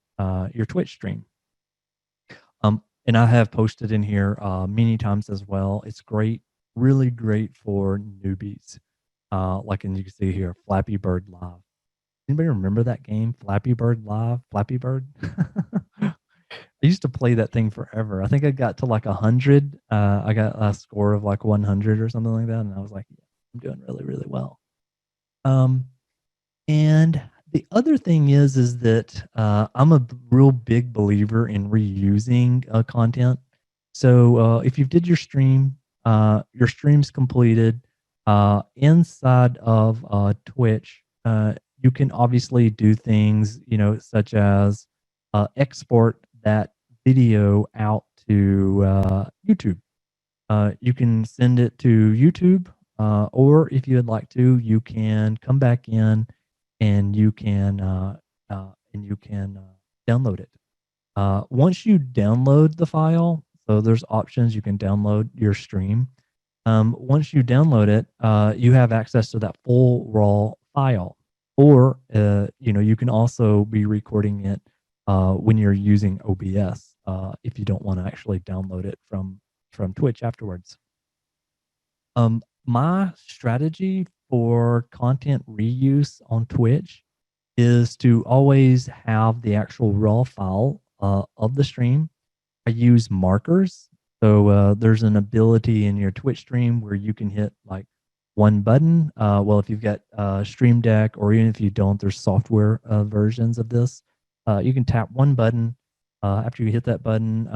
stream. And I have posted in here many times as well. It's great, really great for newbies. And you can see here, Flappy Bird Live. Anybody remember that game, Flappy Bird Live? Flappy Bird? I used to play that thing forever. I think I got to like 100. I got a score of like 100 or something like that, and I was like, yeah, I'm doing really, really well. And the other thing is that I'm a real big believer in reusing content. So if you did your stream's completed inside of Twitch, you can obviously do things, such as export that video out to YouTube. You can send it to YouTube, or if you would like to, you can come back in and you can download it. Once you download the file, so there's options you can download your stream. Once you download it, you have access to that full raw file, or you can also be recording it when you're using OBS if you don't want to actually download it from Twitch afterwards. My strategy for content reuse on Twitch is to always have the actual raw file of the stream. I use markers. So there's an ability in your Twitch stream where you can hit like one button. Well, if you've got Stream Deck, or even if you don't, there's software versions of this. You can tap one button. After you hit that button,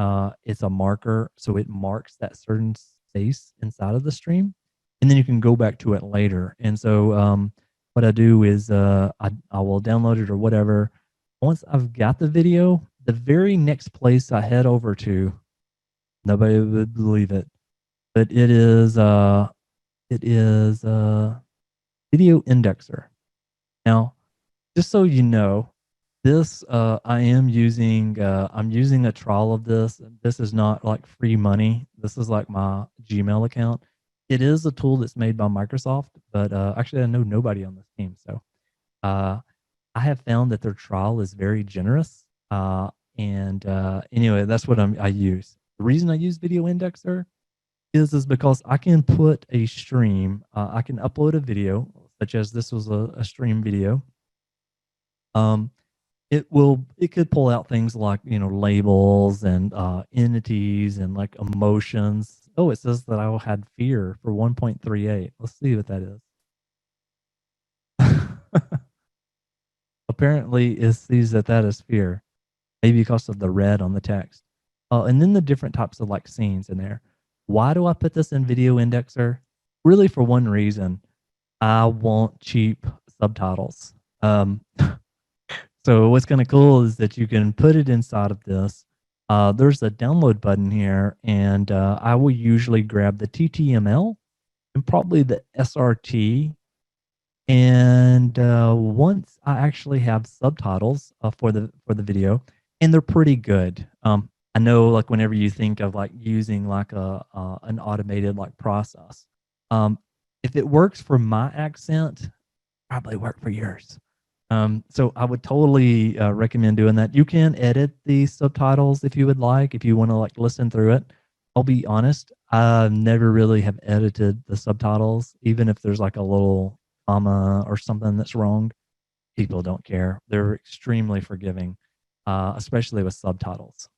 it's a marker. So it marks that certain space inside of the stream. And then you can go back to it later. And so what I do is I will download it or whatever. Once I've got the video, the very next place I head over to, nobody would believe it, but it is Video Indexer. Now, just so you know, this I am using. I'm using a trial of this. This is not like free money. This is like my Gmail account. It is a tool that's made by Microsoft, but actually I know nobody on this team. So I have found that their trial is very generous. Anyway, that's what I use. The reason I use Video Indexer is because I can put a stream. I can upload a video, such as this was a stream video. It could pull out things like labels and entities and like emotions. Oh, it says that I had fear for 1.38. Let's see what that is. Apparently it sees that is fear, maybe because of the red on the text. And then the different types of like scenes in there. Why do I put this in Video Indexer? Really for one reason. I want cheap subtitles. So what's kind of cool is that you can put it inside of this. There's a download button here, and I will usually grab the TTML and probably the SRT. And once I actually have subtitles for the video, and they're pretty good. I know like whenever you think of like using like an automated like process, um, if it works for my accent, probably work for yours. So I would totally recommend doing that. You can edit the subtitles if you would like, if you want to like listen through it. I'll be honest, I never really have edited the subtitles, even if there's like a little comma or something that's wrong. People don't care. They're extremely forgiving, especially with subtitles.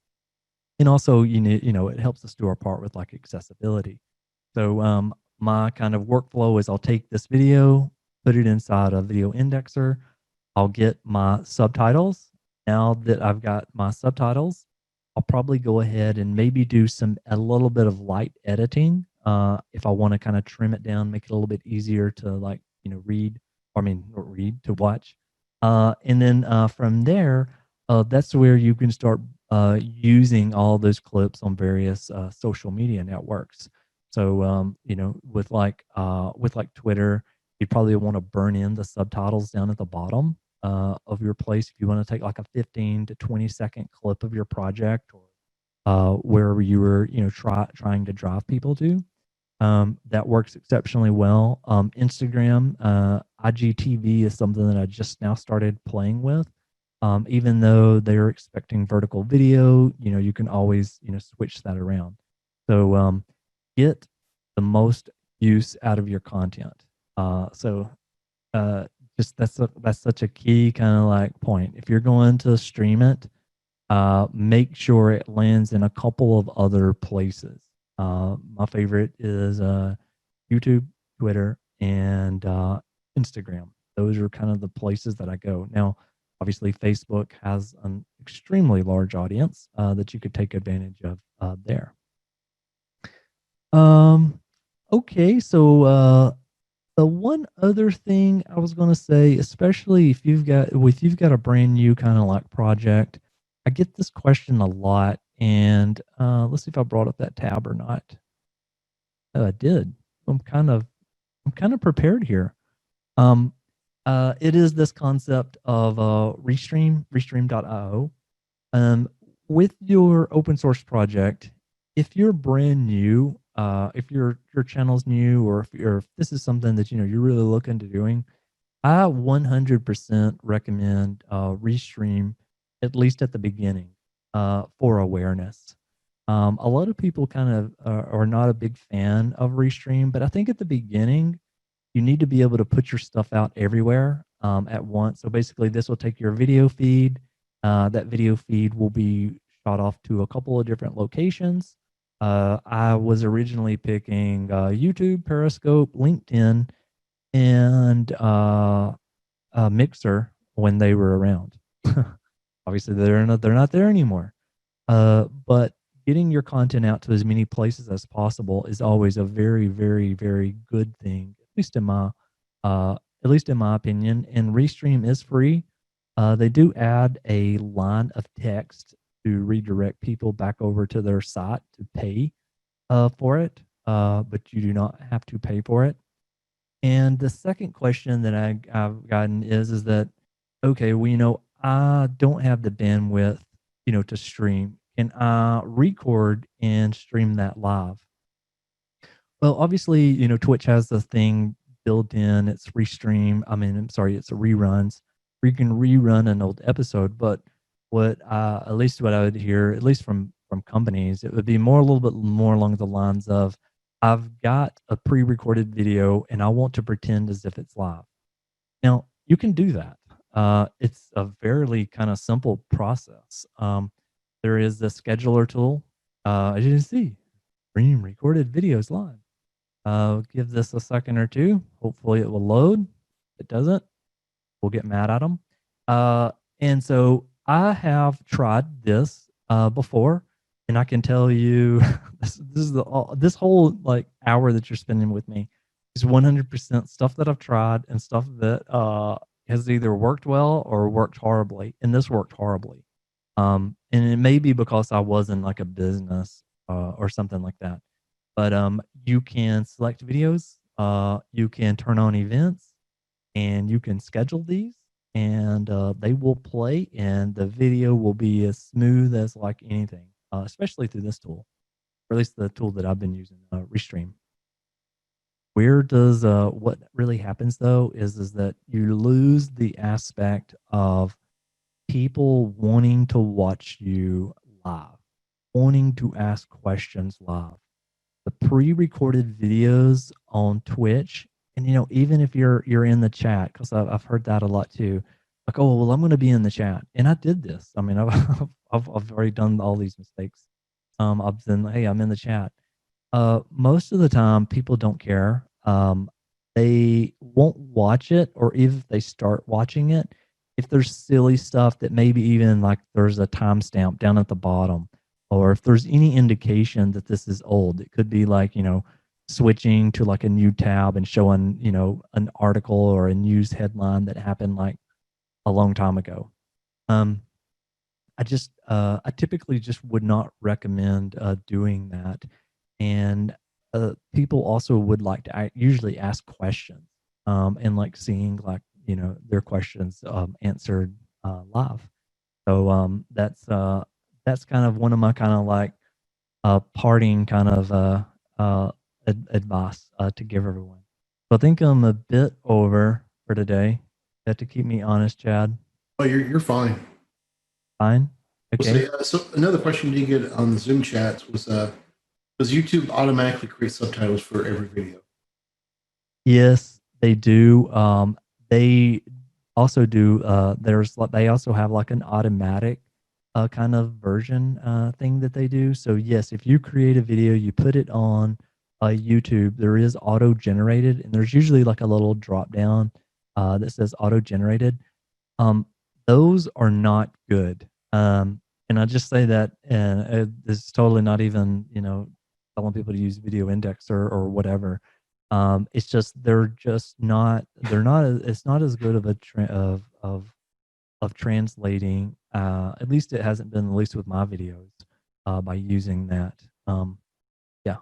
And also, it helps us do our part with like accessibility. So my kind of workflow is I'll take this video, put it inside a video indexer. I'll get my subtitles. Now that I've got my subtitles, I'll probably go ahead and maybe do a little bit of light editing if I want to kind of trim it down, make it a little bit easier to like read, or I mean not read, to watch. And then from there, that's where you can start using all those clips on various social media networks. So with like Twitter, you'd probably want to burn in the subtitles down at the bottom of your place if you want to take like a 15 to 20-second clip of your project, or wherever you were trying to drive people to. That works exceptionally well. Instagram, IGTV is something that I just now started playing with. Even though they're expecting vertical video, you can always switch that around. So get the most use out of your content. So just that's such a key kind of like point. If you're going to stream it, make sure it lands in a couple of other places. My favorite is YouTube, Twitter, and Instagram. Those are kind of the places that I go. Now, obviously, Facebook has an extremely large audience that you could take advantage of there. Okay, so the one other thing I was going to say, especially if you've got a brand new kind of like project, I get this question a lot, and let's see if I brought up that tab or not. Oh, I did. I'm kind of prepared here. It is this concept of restream.io. With your open source project, if you're brand new, if your channel's new, or if this is something that you're really looking to doing, I 100% recommend Restream, at least at the beginning, for awareness. A lot of people kind of are not a big fan of Restream, but I think at the beginning, you need to be able to put your stuff out everywhere at once. So basically, this will take your video feed. That video feed will be shot off to a couple of different locations. I was originally picking YouTube, Periscope, LinkedIn, and Mixer when they were around. Obviously, they're not there anymore. But getting your content out to as many places as possible is always a very, very, very good thing, at least in my opinion. And Restream is free. They do add a line of text to redirect people back over to their site to pay for it, but you do not have to pay for it. And the second question that I've gotten is that, okay, well, I don't have the bandwidth, to stream. Can I record and stream that live? Well, obviously, Twitch has the thing built in. It's restream. I mean, I'm sorry, it's a reruns. Where you can rerun an old episode. But at least what I would hear, at least from companies, it would be a little bit more along the lines of, I've got a pre-recorded video and I want to pretend as if it's live. Now, you can do that. It's a fairly kind of simple process. There is the scheduler tool. As you can see, stream recorded videos live. Give this a second or two. Hopefully it will load. If it doesn't, we'll get mad at them. And so I have tried this before, and I can tell you this whole like hour that you're spending with me is 100% stuff that I've tried and stuff that has either worked well or worked horribly. And this worked horribly. And it may be because I wasn't like a business or something like that. But you can select videos, you can turn on events, and you can schedule these, and they will play, and the video will be as smooth as like anything. especially through this tool, or at least the tool that I've been using, Restream. Where does what really happens though is that you lose the aspect of people wanting to watch you live, wanting to ask questions live. The pre-recorded videos on Twitch, and even if you're in the chat, because I've heard that a lot too. Like, oh well, I'm going to be in the chat, and I did this. I mean, I've already done all these mistakes. I've been, hey, I'm in the chat. Most of the time, people don't care. They won't watch it, or if they start watching it, if there's silly stuff that maybe even like there's a timestamp down at the bottom, or if there's any indication that this is old, it could be like, switching to like a new tab and showing, an article or a news headline that happened like a long time ago. I typically just would not recommend doing that. And people also would like to usually ask questions, and like seeing like, their questions answered live. So that's kind of one of my kind of like parting kind of advice to give everyone. So I think I'm a bit over for today. You have to keep me honest, Chad. Oh, you're fine. Fine. Okay. So another question you get on the Zoom chats was, does YouTube automatically create subtitles for every video? Yes, they do. They also do. They also have like an automatic kind of version thing that they do. So yes, if you create a video, you put it on YouTube, there is auto generated, and there's usually like a little drop down that says auto generated. Those are not good. And I just say that, and it's totally not even, telling people to use Video Indexer or whatever. It's just it's not as good of a of translating. At least it hasn't been, at least with my videos, by using that. Yeah,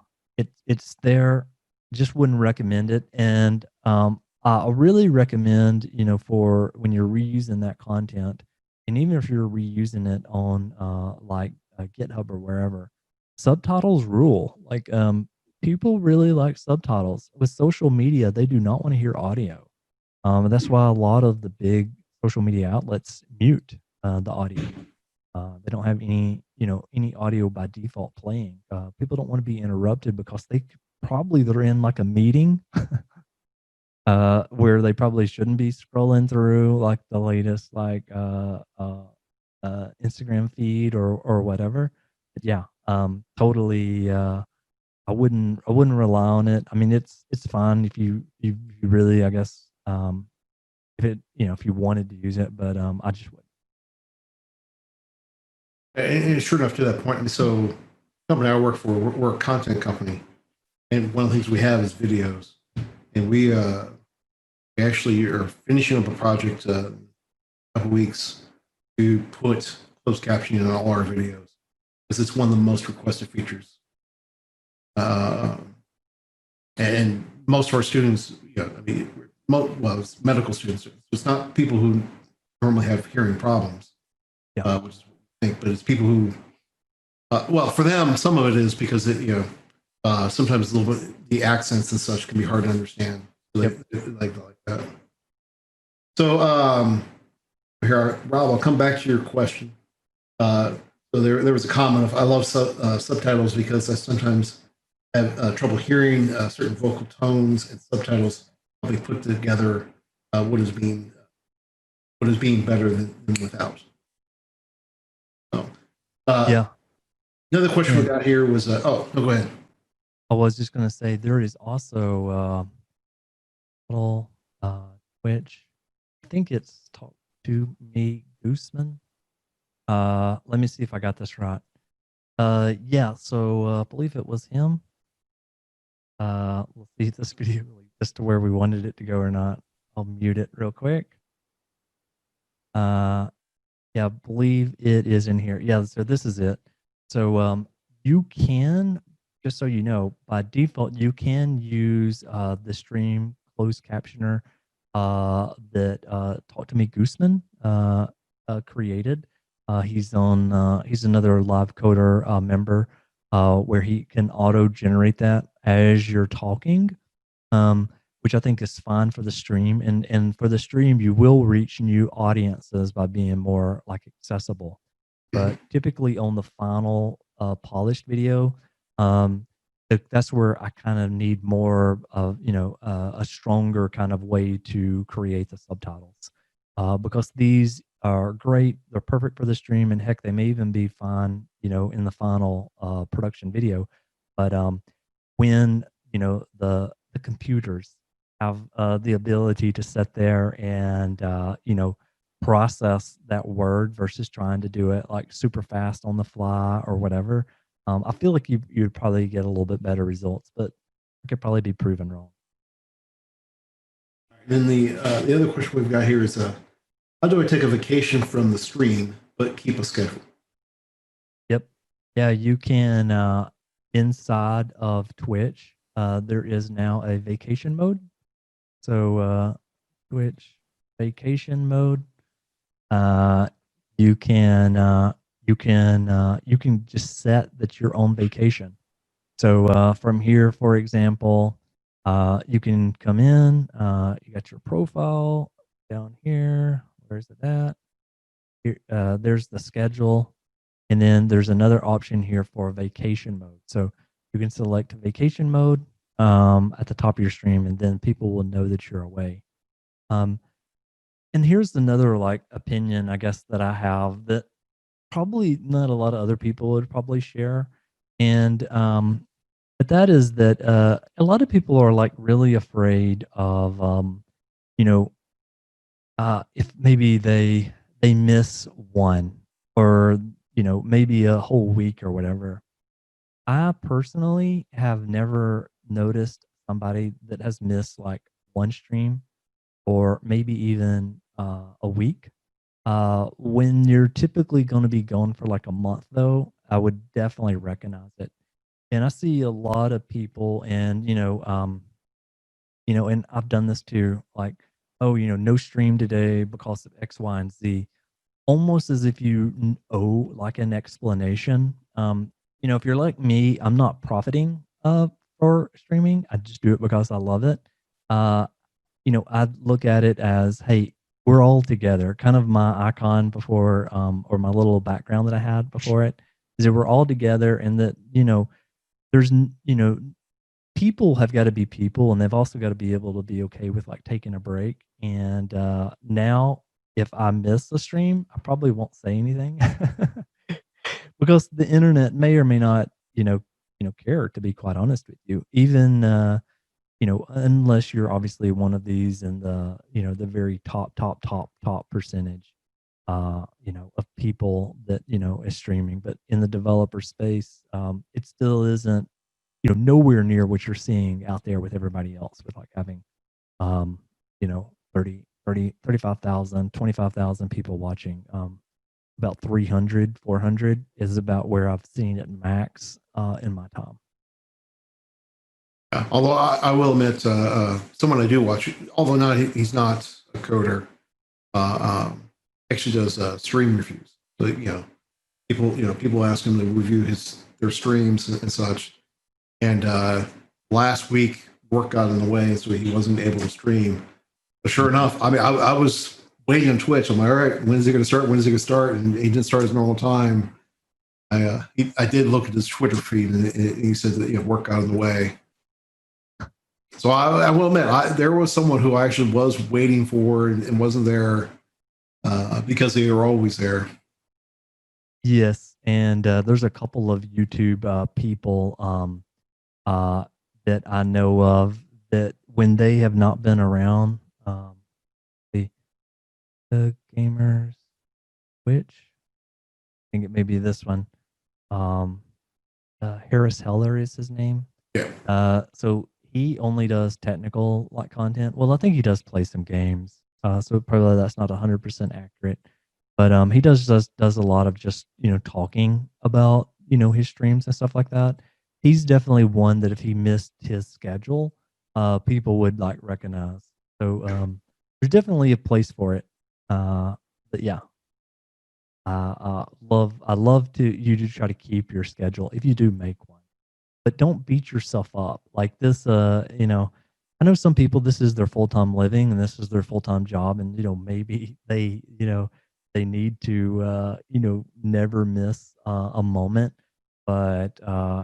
it's there. Just wouldn't recommend it. And I really recommend, for when you're reusing that content, and even if you're reusing it on like GitHub or wherever, subtitles rule. Like, people really like subtitles. With social media, they do not want to hear audio. That's why a lot of the big social media outlets mute the audio. They don't have any audio by default playing. People don't want to be interrupted because they're in like a meeting where they probably shouldn't be scrolling through like the latest like Instagram feed or whatever. But yeah, totally. I wouldn't rely on it. I mean, it's fine if you really, I guess, if it, if you wanted to use it, but I just wouldn't. And sure enough, to that point, so the company I work for, we're a content company, and one of the things we have is videos, and we actually are finishing up a project in a couple weeks to put closed captioning on all our videos because it's one of the most requested features. And most of our students, I mean, well, it's medical students. It's not people who normally have hearing problems, Yeah. which is what we think, but it's people who, well, for them, some of it is because sometimes a little bit the accents and such can be hard to understand. So like that. So here, Rob, I'll come back to your question. So there was a comment of I love subtitles because I sometimes have trouble hearing certain vocal tones, and subtitles help me put together what is being better than without. So, Yeah. Another question we got here was no, go ahead. I was just gonna say there is also little Twitch. I think it's Talk to Me Gooseman. Let me see if I got this right. Yeah, so I believe it was him. Let's see if this video leads to where we wanted it to go or not. I'll mute it real quick. Yeah, I believe it is in here. Yeah, so this is it. So you can, just so you know, by default, you can use the stream closed captioner that Talk to Me Gooseman created. He's another live coder member where he can auto generate that as you're talking, which I think is fine for the stream. And for the stream, you will reach new audiences by being more like accessible. But typically on the final polished video, that's where I kind of need more of a stronger kind of way to create the subtitles, because these are great. They're perfect for the stream, and heck, they may even be fine, in the final production video. But when the computers have the ability to sit there and process that word versus trying to do it like super fast on the fly or whatever, I feel like you'd probably get a little bit better results, but I could probably be proven wrong. Then the other question we've got here is, how do I take a vacation from the stream but keep a schedule? Yep. Yeah, you can inside of Twitch, there is now a vacation mode. So Twitch vacation mode, you can just set that you're on vacation. So from here, for example, you can come in. You got your profile down here. Where's it at? Here, there's the schedule, and then there's another option here for vacation mode. So you can select vacation mode at the top of your stream, and then people will know that you're away. And here's another like opinion, I guess, that I have that probably not a lot of other people would probably share. And but that is that a lot of people are like really afraid of you know if maybe they miss one, or maybe a whole week or whatever. I personally have never noticed somebody that has missed like one stream or maybe even a week. When you're typically going to be gone for like a month, though, I would definitely recognize it. And I see a lot of people, and and I've done this too. Like, oh, no stream today because of X, Y, and Z. Almost as if you owe like an explanation. If you're like me, I'm not profiting for streaming. I just do it because I love it. Uh, I look at it as, hey, we're all together. Kind of my icon before, or my little background that I had before it, is that we're all together, and that there's people have got to be people, and they've also got to be able to be okay with like taking a break. And now, if I miss the stream, I probably won't say anything because the internet may or may not, care. To be quite honest with you, even unless you're obviously one of these in the, the very top percentage, of people that, is streaming. But in the developer space, it still isn't, nowhere near what you're seeing out there with everybody else, with like having, um, 35,000, 25,000 people watching. About 300, 400 is about where I've seen it max in my time. Yeah, although I will admit, someone I do watch, although he's not a coder, actually does stream reviews. So people ask him to review their streams and such. And last week, work got in the way, so he wasn't able to stream. But sure enough, I mean, I was waiting on Twitch. I'm like, all right, when is he going to start? When is he going to start? And he didn't start his normal time. I did look at his Twitter feed, and he said that work got in the way. So I will admit, there was someone who I actually was waiting for and wasn't there because they were always there. Yes, and there's a couple of YouTube people that I know of that when they have not been around, the gamers, which I think it may be this one. Harris Heller is his name. Yeah. So he only does technical like content. Well, I think he does play some games. So probably that's not 100% accurate. But he does a lot of just talking about his streams and stuff like that. He's definitely one that if he missed his schedule, people would like recognize. So there's definitely a place for it. But yeah. I love to you to try to keep your schedule if you do make one, but don't beat yourself up like this. I know some people, this is their full-time living and this is their full-time job, and maybe they need to never miss a moment. But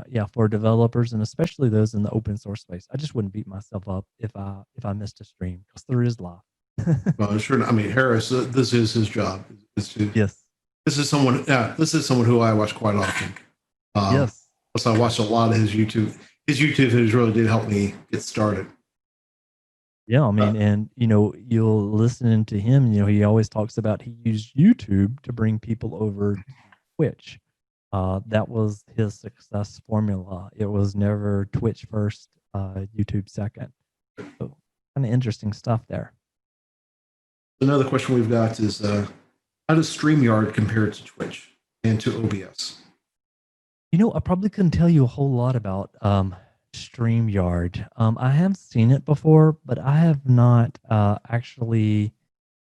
yeah, for developers and especially those in the open source space, I just wouldn't beat myself up if I missed a stream, because there is life. Well, sure. I mean, Harris, this is his job. Yes. This is someone. Yeah, this is someone who I watch quite often. Yes. So I watched a lot of his YouTube. His YouTube videos really did help me get started. Yeah, I mean, and you'll listen to him. He always talks about he used YouTube to bring people over to Twitch. That was his success formula. It was never Twitch first, YouTube second. So kind of interesting stuff there. Another question we've got is how does StreamYard compare to Twitch and to OBS? I probably couldn't tell you a whole lot about StreamYard. I have seen it before, but I have not actually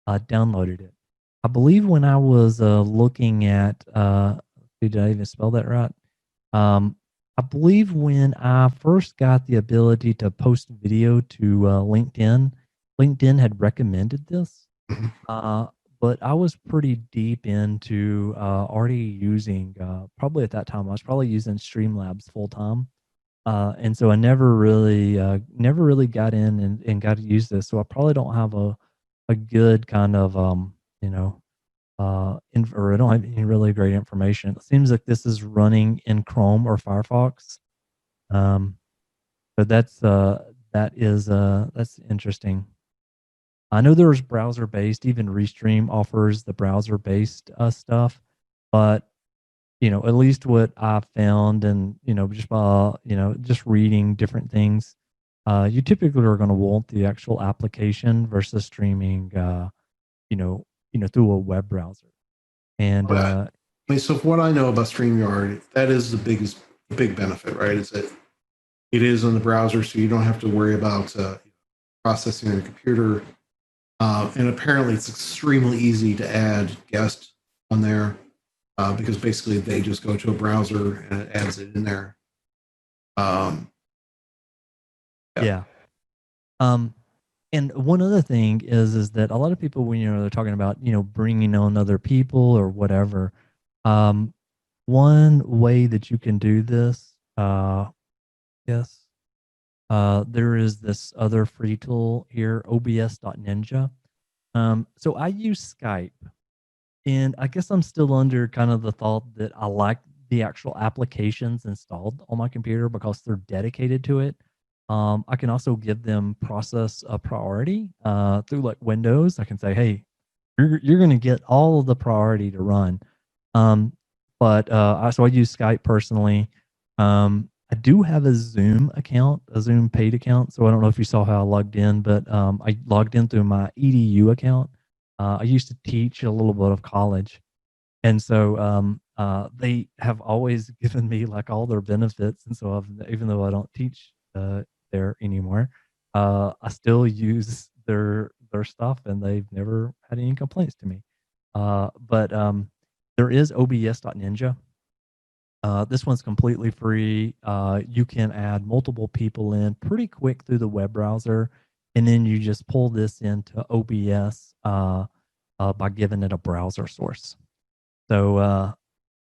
downloaded it. I believe when I was looking at, did I even spell that right? I believe when I first got the ability to post video to LinkedIn, LinkedIn had recommended this. But I was pretty deep into already using, probably at that time, I was probably using Streamlabs full time. And so I never really got in and got to use this. So I probably don't have a good kind of, or I don't have any really great information. It seems like this is running in Chrome or Firefox. But that's interesting. I know there's browser based, even Restream offers the browser based stuff, but at least what I found, and just by just reading different things, you typically are going to want the actual application versus streaming, through a web browser. And I mean, so what I know about StreamYard, that is the big benefit, right? Is that it is on the browser, so you don't have to worry about processing on the computer. And apparently, it's extremely easy to add guests on there because basically they just go to a browser and it adds it in there. Yeah. And one other thing is that a lot of people, when they're talking about bringing on other people or whatever, one way that you can do this, yes, there is this other free tool here, OBS.ninja. So I use Skype, and I guess I'm still under kind of the thought that I like the actual applications installed on my computer because they're dedicated to it. I can also give them process a priority through like Windows. I can say, hey, you're going to get all of the priority to run. So I use Skype personally. I do have a Zoom account, a Zoom paid account. So I don't know if you saw how I logged in, but I logged in through my EDU account. I used to teach a little bit of college. And so they have always given me like all their benefits. And so even though I don't teach there anymore, I still use their stuff, and they've never had any complaints to me. But there is OBS.ninja. This one's completely free. You can add multiple people in pretty quick through the web browser, and then you just pull this into OBS by giving it a browser source. So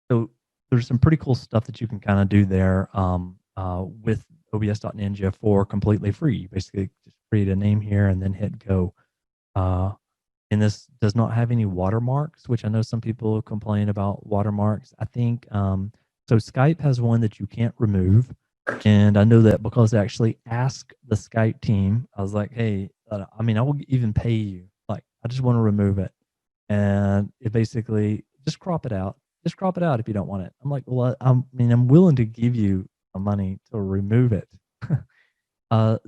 there's some pretty cool stuff that you can kind of do there with OBS.ninja for completely free. You basically just create a name here and then hit go. And this does not have any watermarks, which I know some people complain about watermarks. I think so. Skype has one that you can't remove, and I know that because I actually asked the Skype team. I was like, "Hey, I mean, I will even pay you. Like, I just want to remove it." And it basically just crop it out. Just crop it out if you don't want it. I'm like, well, I mean, I'm willing to give you the money to remove it.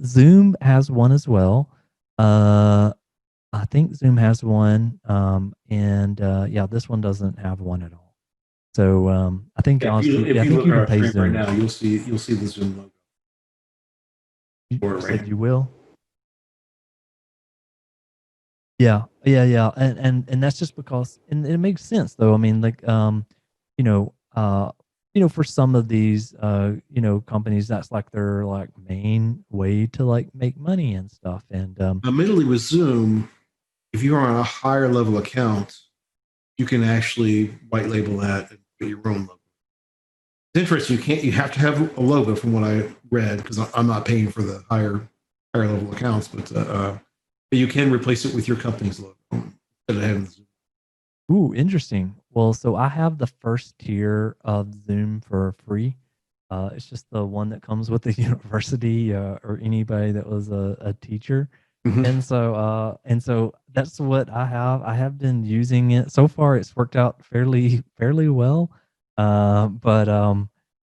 Zoom has one as well. I think Zoom has one, and yeah, this one doesn't have one at all. So I think honestly, I think you can pay Zoom right now. You'll see the Zoom logo. You said you will. Yeah, Yeah, and that's just because, and it makes sense though. I mean, like, you know, for some of these, companies, that's like their like main way to like make money and stuff. And Admittedly, with Zoom, if you're on a higher level account, you can actually white label that and put your own logo. It's interesting. You have to have a logo from what I read, because I'm not paying for the higher level accounts, but you can replace it with your company's logo instead of having Zoom. ooh, interesting. Well, so I have the first tier of Zoom for free. It's just the one that comes with the university, or anybody that was a teacher. Mhm. And so that's what I have. I have been using it so far. It's worked out fairly well. But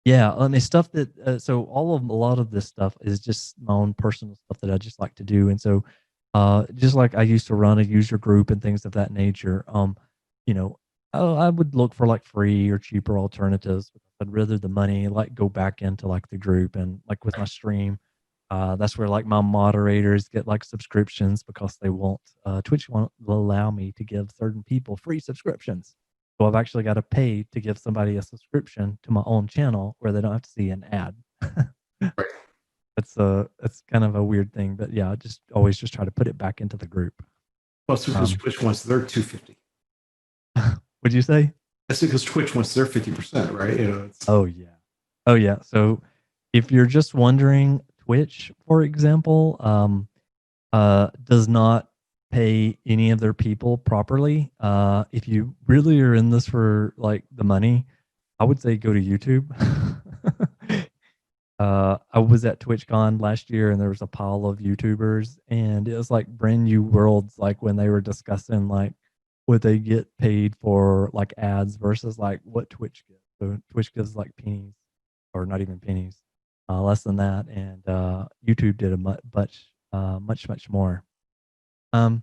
yeah, I mean, stuff that so a lot of this stuff is just my own personal stuff that I just like to do. And so just like I used to run a user group and things of that nature. You know, I would look for like free or cheaper alternatives. I'd rather the money like go back into like the group. And like with my stream, that's where like my moderators get like subscriptions, because they won't Twitch won't allow me to give certain people free subscriptions. So I've actually got to pay to give somebody a subscription to my own channel where they don't have to see an ad. Right. It's kind of a weird thing, but yeah, I just always just try to put it back into the group. Well, it's because Twitch wants their 250. Would you say? That's because Twitch wants their 50%, right? Oh yeah. Oh yeah. So if you're just wondering, Twitch, for example, does not pay any of their people properly. If you really are in this for like the money, I would say go to YouTube. I was at TwitchCon last year, and there was a pile of YouTubers, and it was like brand new worlds, like when they were discussing like what they get paid for like ads versus like what Twitch gives. So Twitch gives like pennies, or not even pennies, less than that, and YouTube did a much more. Um,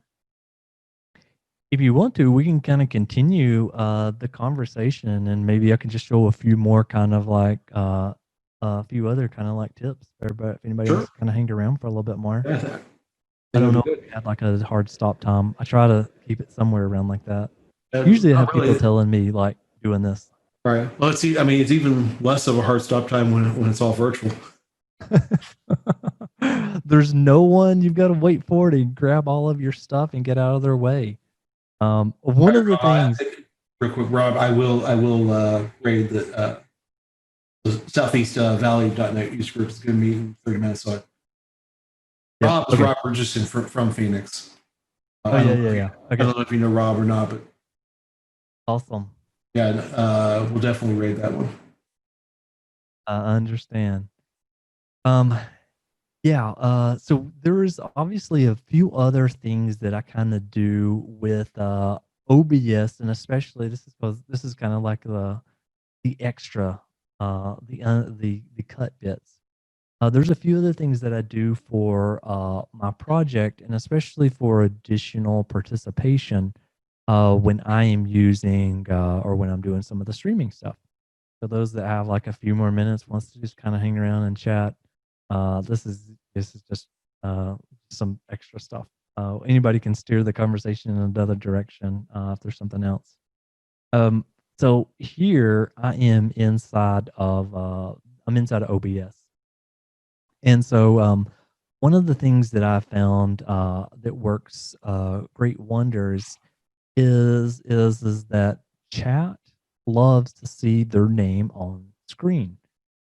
if you want to, we can kind of continue the conversation, and maybe I can just show a few more kind of like a few other kind of like tips. But if anybody Sure. wants to kind of hang around for a little bit more, Yeah, I don't that'd know be if good. we had like a hard stop time. I try to keep it somewhere around like that. Usually, I have Not people really. telling me like doing this. Right. Well, I mean, it's even less of a hard stop time when it's all virtual. There's no one you've got to wait for to grab all of your stuff and get out of their way. One of the things. Real quick, Rob, I will grade the Southeast Valley.net use group is going to meet in 30 minutes. So Yeah. Rob is Okay. Rob Richardson from Phoenix. Oh yeah. I Okay. don't know if you know Rob or not, but Awesome. yeah, we'll definitely rate that one. I understand. Um, yeah, so there is obviously a few other things that I kind of do with OBS, and especially this is because this is kind of like the extra, the cut bits. There's a few other things that I do for my project, and especially for additional participation when I am using or when I'm doing some of the streaming stuff. For those that have like a few more minutes, wants to just kind of hang around and chat, this is just some extra stuff. Anybody can steer the conversation in another direction if there's something else. Um, so here I am inside of OBS, and so one of the things that I found that works great wonders is that chat loves to see their name on screen.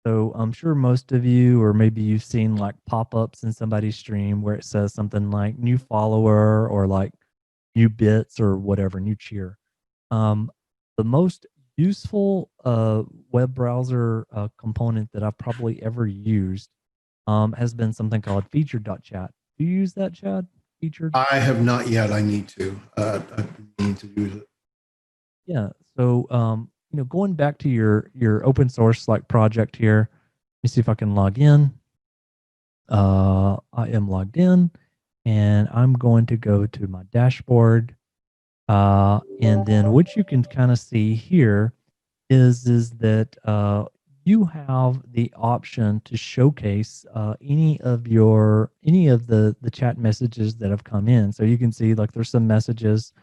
So I'm sure most of you, or maybe you've seen like pop-ups in somebody's stream where it says something like new follower or like new bits or whatever, new cheer. The most useful web browser component that I've probably ever used has been something called featured.chat. Do you use that, Chad? Featured? I have not yet. I need to. I need to use it. Yeah. So going back to your open source like project here, let me see if I can log in. I am logged in, and I'm going to go to my dashboard. And then what you can kind of see here is that you have the option to showcase any of the chat messages that have come in. So you can see like there's some messages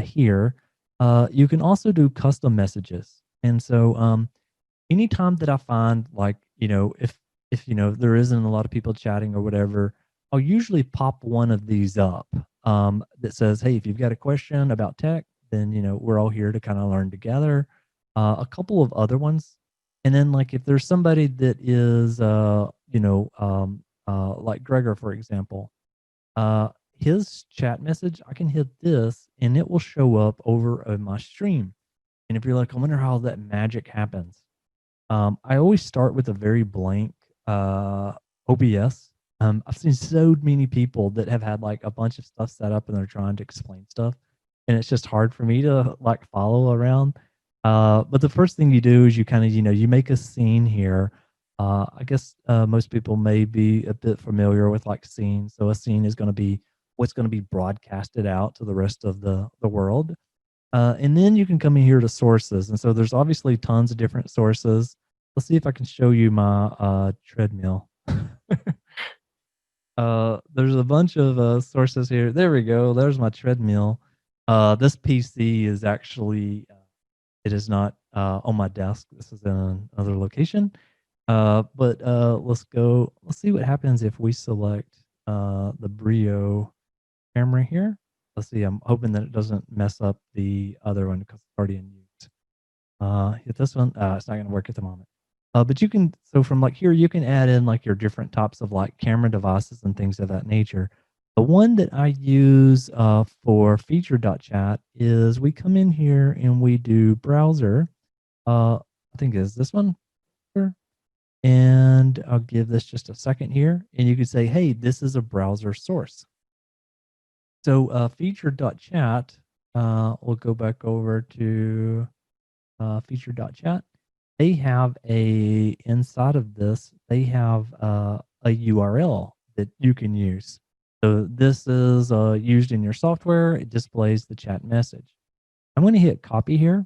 here. You can also do custom messages. And so anytime that I find like, if there isn't a lot of people chatting or whatever, I'll usually pop one of these up that says, hey, if you've got a question about tech, then we're all here to kind of learn together. A couple of other ones. And then like if there's somebody that is like Gregor, for example, his chat message, I can hit this and it will show up over on my stream. And if you're like, I wonder how that magic happens. I always start with a very blank OBS. I've seen so many people that have had like a bunch of stuff set up and they're trying to explain stuff, and it's just hard for me to like follow around. But the first thing you do is you kind of you make a scene here. I guess most people may be a bit familiar with like scenes. So a scene is going to be what's going to be broadcasted out to the rest of the world. And then you can come in here to sources. And so there's obviously tons of different sources. Let's see if I can show you my treadmill. There's a bunch of sources here. There we go. There's my treadmill. This PC is actually, it is not on my desk. This is in another location. But let's go. Let's see what happens if we select the Brio camera here. Let's see. I'm hoping that it doesn't mess up the other one because it's already in use. Hit this one. It's not going to work at the moment. But you can, so from like here, you can add in like your different types of like camera devices and things of that nature. The one that I use for feature.chat is we come in here and we do browser. I think is this one. And I'll give this just a second here. And you can say, hey, this is a browser source. So feature.chat, we'll go back over to feature.chat. They have inside of this, they have a URL that you can use. So this is used in your software. It displays the chat message. I'm going to hit copy here.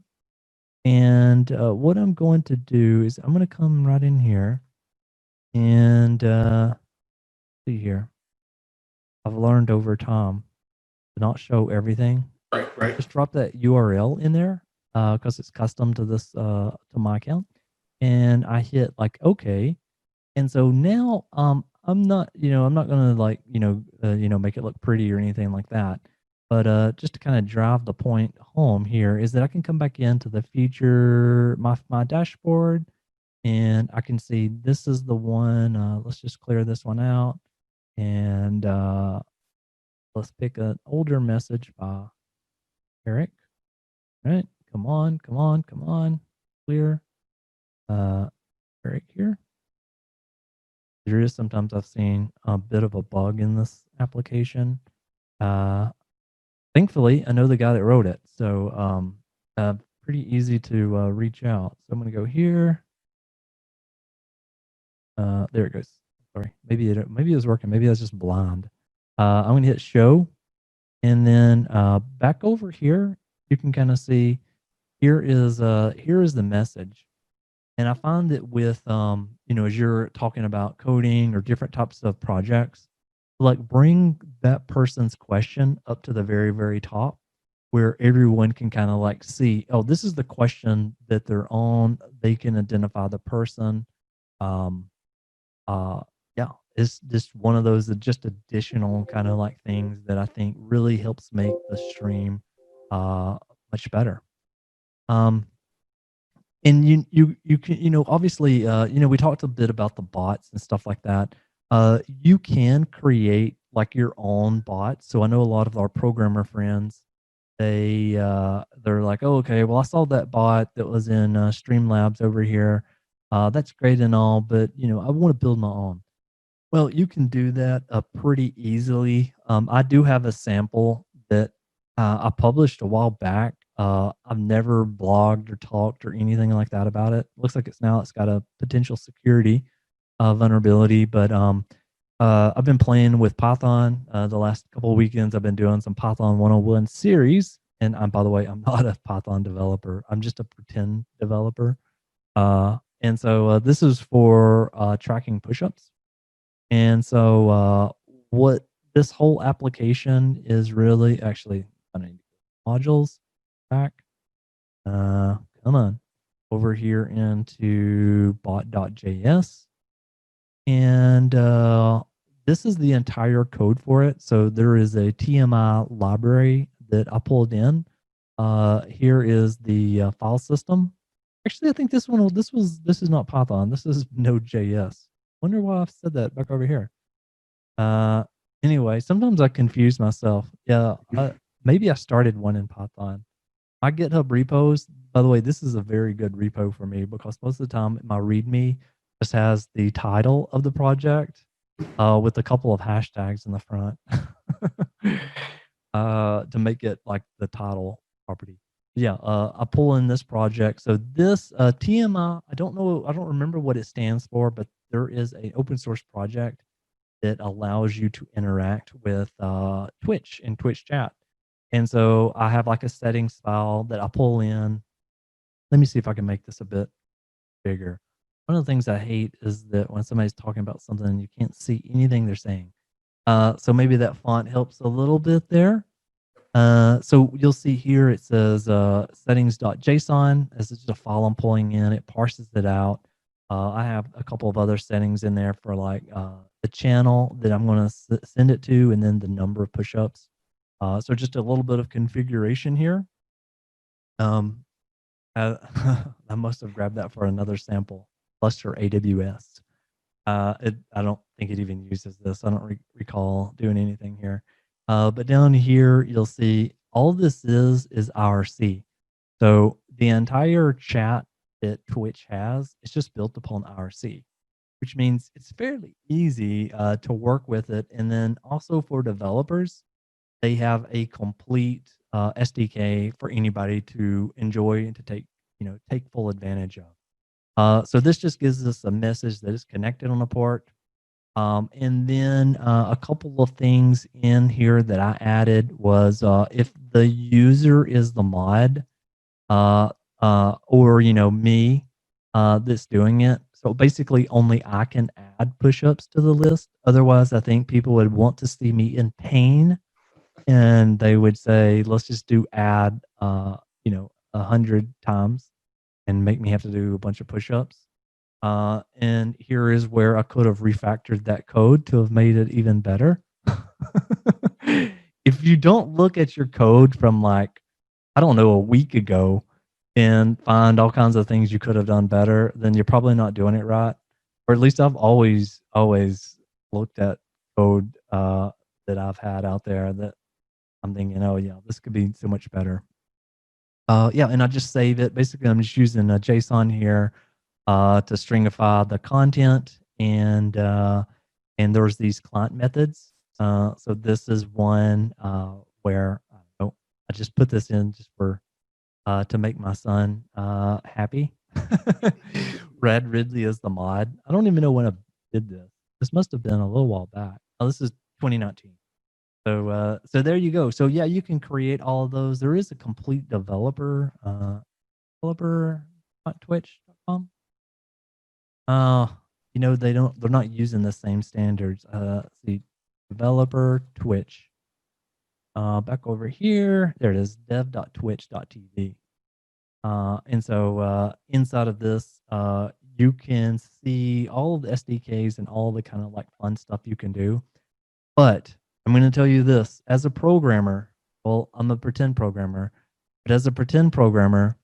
And what I'm going to do is I'm going to come right in here and see here. I've learned over time to not show everything. Right. Just drop that URL in there because it's custom to this to my account, and I hit like OK. And so now I'm not gonna like make it look pretty or anything like that. But just to kind of drive the point home here is that I can come back into the feature my dashboard, and I can see this is the one. Let's just clear this one out, and let's pick an older message by Eric. All right, come on, clear. Eric here. There is sometimes I've seen a bit of a bug in this application. Thankfully, I know the guy that wrote it, so pretty easy to reach out. So I'm going to go here. There it goes. Sorry, maybe it was working. Maybe I was just blind. I'm going to hit show, and then back over here, you can kind of see here is the message. And I find that with as you're talking about coding or different types of projects, like bring that person's question up to the very, very top where everyone can kind of like see, oh, this is the question that they're on. They can identify the person. Yeah, it's just one of those just additional kind of like things that I think really helps make the stream much better. And you can obviously we talked a bit about the bots and stuff like that. You can create like your own bots. So I know a lot of our programmer friends, they're like, oh, okay, well I saw that bot that was in Streamlabs over here. That's great and all, but I want to build my own. Well, you can do that pretty easily. I do have a sample that I published a while back. I've never blogged or talked or anything like that about it. Looks like it's got a potential security vulnerability, but I've been playing with Python the last couple of weekends. I've been doing some Python 101 series, and by the way, I'm not a Python developer. I'm just a pretend developer. And so this is for tracking push-ups. And so what this whole application is really actually modules back. Come on over here into bot.js. And this is the entire code for it. So there is a TMI library that I pulled in. Here is the file system. Actually, I think this is not Python. This is Node.js. Wonder why I've said that back over here. Anyway, sometimes I confuse myself. Yeah, maybe I started one in Python. My GitHub repos, by the way, this is a very good repo for me because most of the time my README just has the title of the project with a couple of hashtags in the front to make it like the title property. Yeah, I pull in this project. So this TMI, I don't remember what it stands for, but there is an open source project that allows you to interact with Twitch and Twitch chat. And so I have like a settings file that I pull in. Let me see if I can make this a bit bigger. One of the things I hate is that when somebody's talking about something, you can't see anything they're saying. So maybe that font helps a little bit there. So you'll see here it says settings.json. This is just a file I'm pulling in. It parses it out. I have a couple of other settings in there for like the channel that I'm going to send it to, and then the number of push-ups. So just a little bit of configuration here. I must have grabbed that for another sample. Cluster AWS. I don't think it even uses this. I don't recall doing anything here. But down here, you'll see all this is IRC. So the entire chat that Twitch has is just built upon IRC, which means it's fairly easy to work with it. And then also for developers, they have a complete SDK for anybody to enjoy and to take full advantage of. So this just gives us a message that is connected on a port. And then a couple of things in here that I added was if the user is the mod or me that's doing it. So basically only I can add push-ups to the list. Otherwise, I think people would want to see me in pain and they would say, let's just do add 100 times and make me have to do a bunch of push-ups. And here is where I could have refactored that code to have made it even better. If you don't look at your code from like, I don't know, a week ago and find all kinds of things you could have done better, then you're probably not doing it right. Or at least I've always looked at code that I've had out there that I'm thinking, oh yeah, this could be so much better. Yeah, and I just save it. Basically, I'm just using a JSON here to stringify the content, and there's these client methods. So this is one where I just put this in just for to make my son happy. Brad Ridley is the mod. I don't even know when I did this. This must have been a little while back. Oh, this is 2019. So there you go. So yeah, you can create all of those. There is a complete developer twitch.com. They're not using the same standards. See, developer Twitch. Back over here, there it is, dev.twitch.tv. And so inside of this, you can see all of the SDKs and all the kind of like fun stuff you can do. But I'm going to tell you this, as a programmer, well, I'm a pretend programmer, but as a pretend programmer,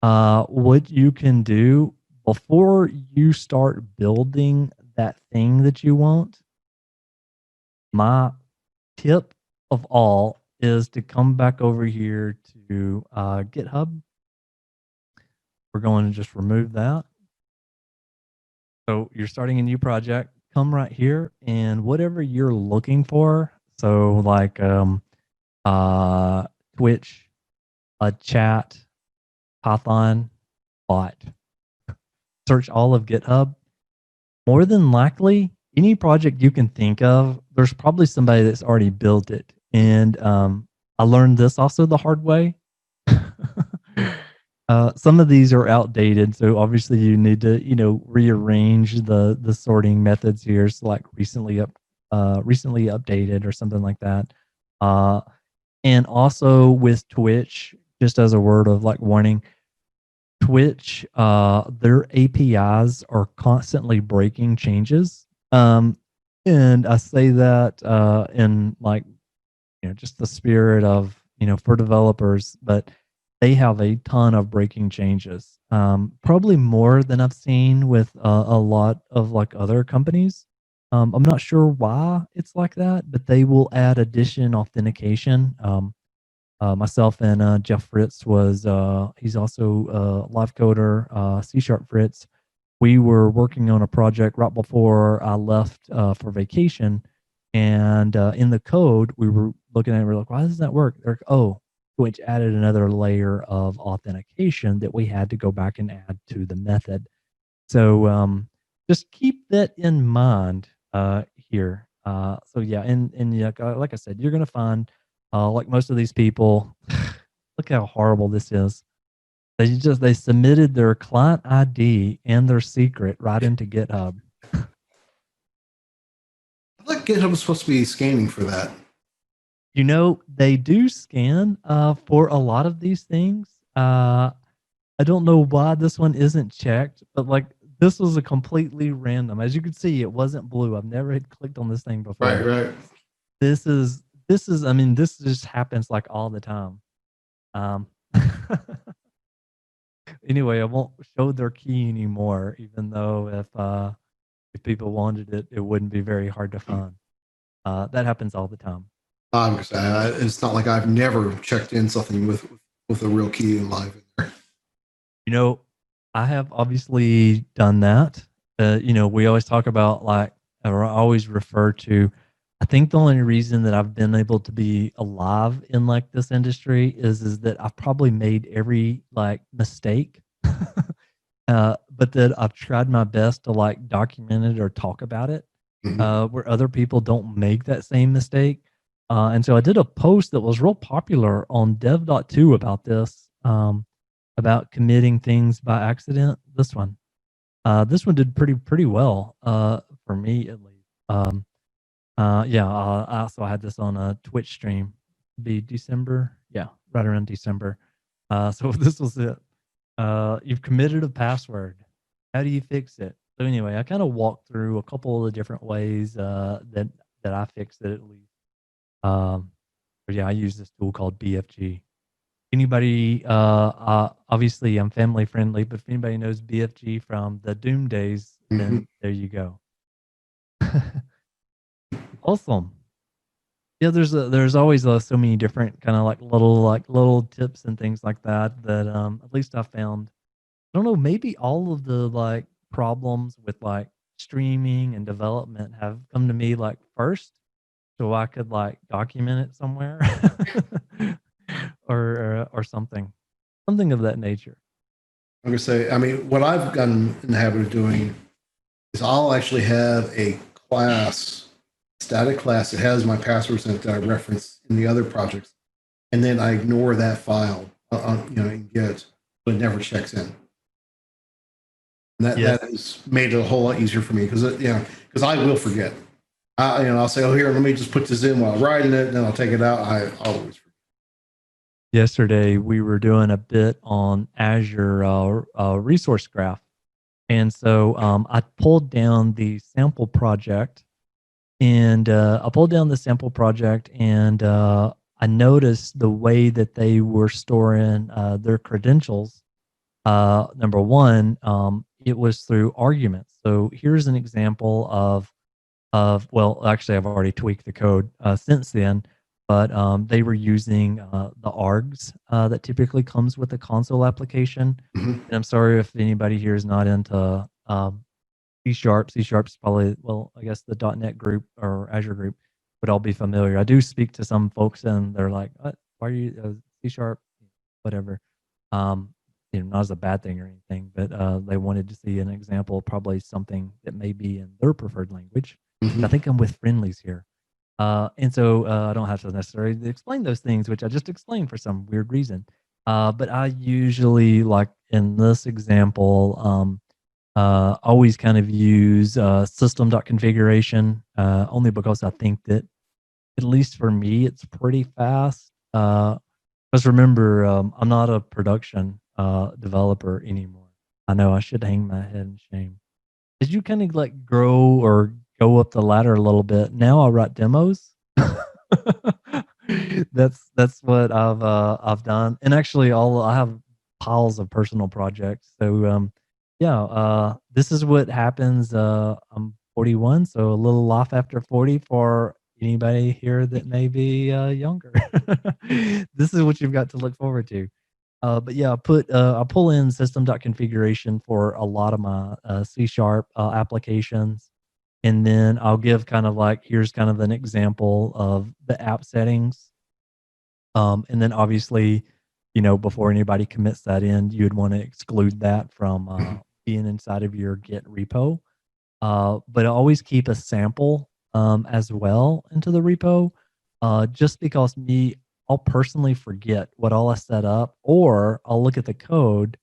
what you can do before you start building that thing that you want, my tip of all is to come back over here to GitHub. We're going to just remove that. So you're starting a new project, come right here and whatever you're looking for. So like Twitch, a chat, Python, bot. Search all of GitHub. More than likely, any project you can think of, there's probably somebody that's already built it. And I learned this also the hard way. Some of these are outdated, so obviously you need to, rearrange the sorting methods here. So like recently updated or something like that. Uh, and also with Twitch, just as a word of like warning, Twitch, their APIs are constantly breaking changes. And I say that in like, just the spirit of, for developers, but they have a ton of breaking changes. Probably more than I've seen with a lot of like other companies. I'm not sure why it's like that, but they will add addition authentication. Myself and Jeff Fritz he's also a live coder, C# Fritz. We were working on a project right before I left for vacation. And in the code, we were looking at it, we're like, why does that work? They're like, oh, which added another layer of authentication that we had to go back and add to the method. So just keep that in mind here. So yeah, and yeah, like I said, you're gonna find like most of these people, look how horrible this is. They submitted their client ID and their secret right into GitHub. I thought GitHub was supposed to be scanning for that. They do scan for a lot of these things. I don't know why this one isn't checked, but like this was a completely random. As you can see, it wasn't blue. I've never had clicked on this thing before. Right. I mean, this just happens like all the time. Anyway, I won't show their key anymore, even though if people wanted it, it wouldn't be very hard to find. That happens all the time. It's not like I've never checked in something with a real key live in there. I have obviously done that. We always talk about or I always refer to, I think the only reason that I've been able to be alive in like this industry is that I've probably made every like mistake, but that I've tried my best to like document it or talk about it, where other people don't make that same mistake. And so I did a post that was real popular on dev.to about this. About committing things by accident. This one did pretty well for me at least. So I had this on a Twitch stream. Be December, yeah, right around December. So this was it. You've committed a password. How do you fix it? So anyway, I kind of walked through a couple of the different ways that I fixed it at least. But yeah, I use this tool called BFG. Anybody, obviously I'm family friendly, but if anybody knows BFG from the Doom days, then there you go. Awesome. Yeah, there's always so many different kind of like little tips and things like that at least I found. I don't know, maybe all of the like problems with like streaming and development have come to me like first, so I could like document it somewhere. or something of that nature. I'm gonna say, I mean, what I've gotten in the habit of doing is I'll actually have a static class that has my passwords in it that I reference in the other projects, and then I ignore that file, in Git, but it never checks in. And that has made it a whole lot easier for me because I will forget. I'll say, oh, here, let me just put this in while writing it, and then I'll take it out. I always forget. Yesterday, we were doing a bit on Azure resource graph. And so I pulled down the sample project and I noticed the way that they were storing their credentials. Number one, it was through arguments. So here's an example well, actually, I've already tweaked the code since then, but they were using the args that typically comes with a console application. And I'm sorry if anybody here is not into C#. C# is probably, well, I guess the .NET group or Azure group would all be familiar. I do speak to some folks and they're like, what? Why are you C#? Whatever. Not as a bad thing or anything, but they wanted to see an example, probably something that may be in their preferred language. I think I'm with friendlies here. And so I don't have to necessarily explain those things, which I just explained for some weird reason. But I usually, like in this example, always kind of use system.configuration only because I think that, at least for me, it's pretty fast. Because remember, I'm not a production developer anymore. I know I should hang my head in shame. Did you kind of like grow or go up the ladder a little bit? Now I write demos. That's what I've done, and actually, all I have piles of personal projects. So yeah, this is what happens. I'm 41, so a little life after 40 for anybody here that may be younger. This is what you've got to look forward to. But yeah, I pull in system.configuration for a lot of my C# applications, and then I'll give kind of like, here's kind of an example of the app settings. And then obviously, before anybody commits that in, you'd want to exclude that from being inside of your Git repo. But I always keep a sample as well into the repo, just because I'll personally forget what all I set up, or I'll look at the code,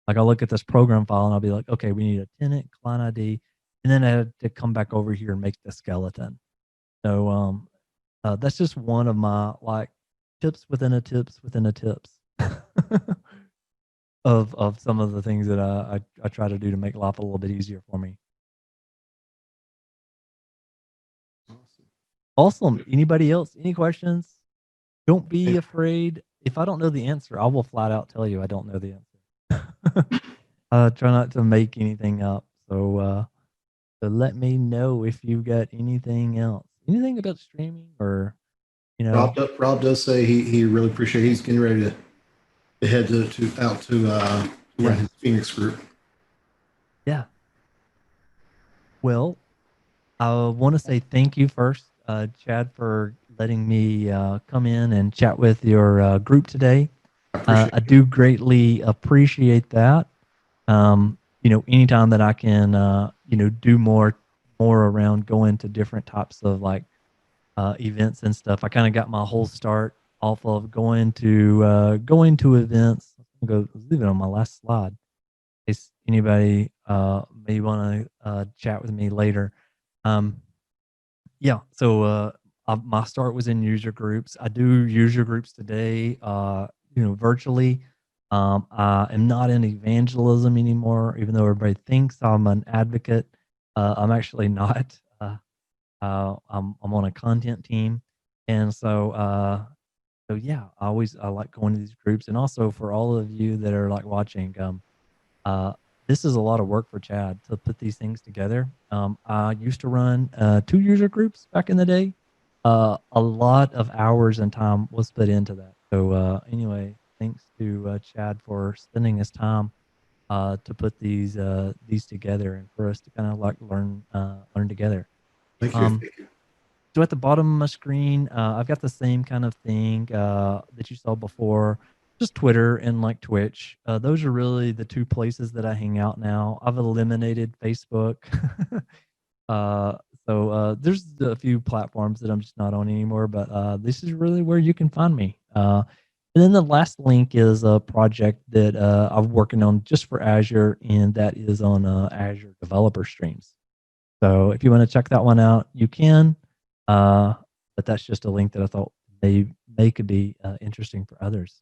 like I'll look at this program file and I'll be like, okay, we need a tenant, client ID, and then I have to come back over here and make the skeleton. So that's just one of my like tips within a tips within a tips of some of the things that I try to do to make life a little bit easier for me. Awesome. Anybody else? Any questions? Don't be afraid. If I don't know the answer, I will flat out tell you I don't know the answer. Try not to make anything up. So let me know if you've got anything else. Anything about streaming, or Rob does say he really appreciates. He's getting ready to head out to run his Phoenix group. Yeah. Well, I want to say thank you first, Chad, for letting me come in and chat with your group today. I do greatly appreciate that. Anytime that I can, do more around going to different types of like events and stuff. I kind of got my whole start off of going to events. I'm gonna leave it on my last slide in case anybody may want to chat with me later. Um, yeah, so my start was in user groups. I do user groups today, virtually. I am not in evangelism anymore, even though everybody thinks I'm an advocate. I'm actually not. I'm on a content team, and so yeah, I like going to these groups, and also for all of you that are like watching, this is a lot of work for Chad to put these things together. I used to run 2 user groups back in the day. A lot of hours and time was put into that. So anyway, thanks to Chad for spending his time to put these together, and for us to kind of like learn together. Thank you. So at the bottom of my screen, I've got the same kind of thing that you saw before, just Twitter and like Twitch. Those are really the 2 places that I hang out now. I've eliminated Facebook. There's a few platforms that I'm just not on anymore, but this is really where you can find me. And then the last link is a project that I'm working on just for Azure, and that is on Azure Developer Streams. So if you want to check that one out, you can. But that's just a link that I thought may could be interesting for others.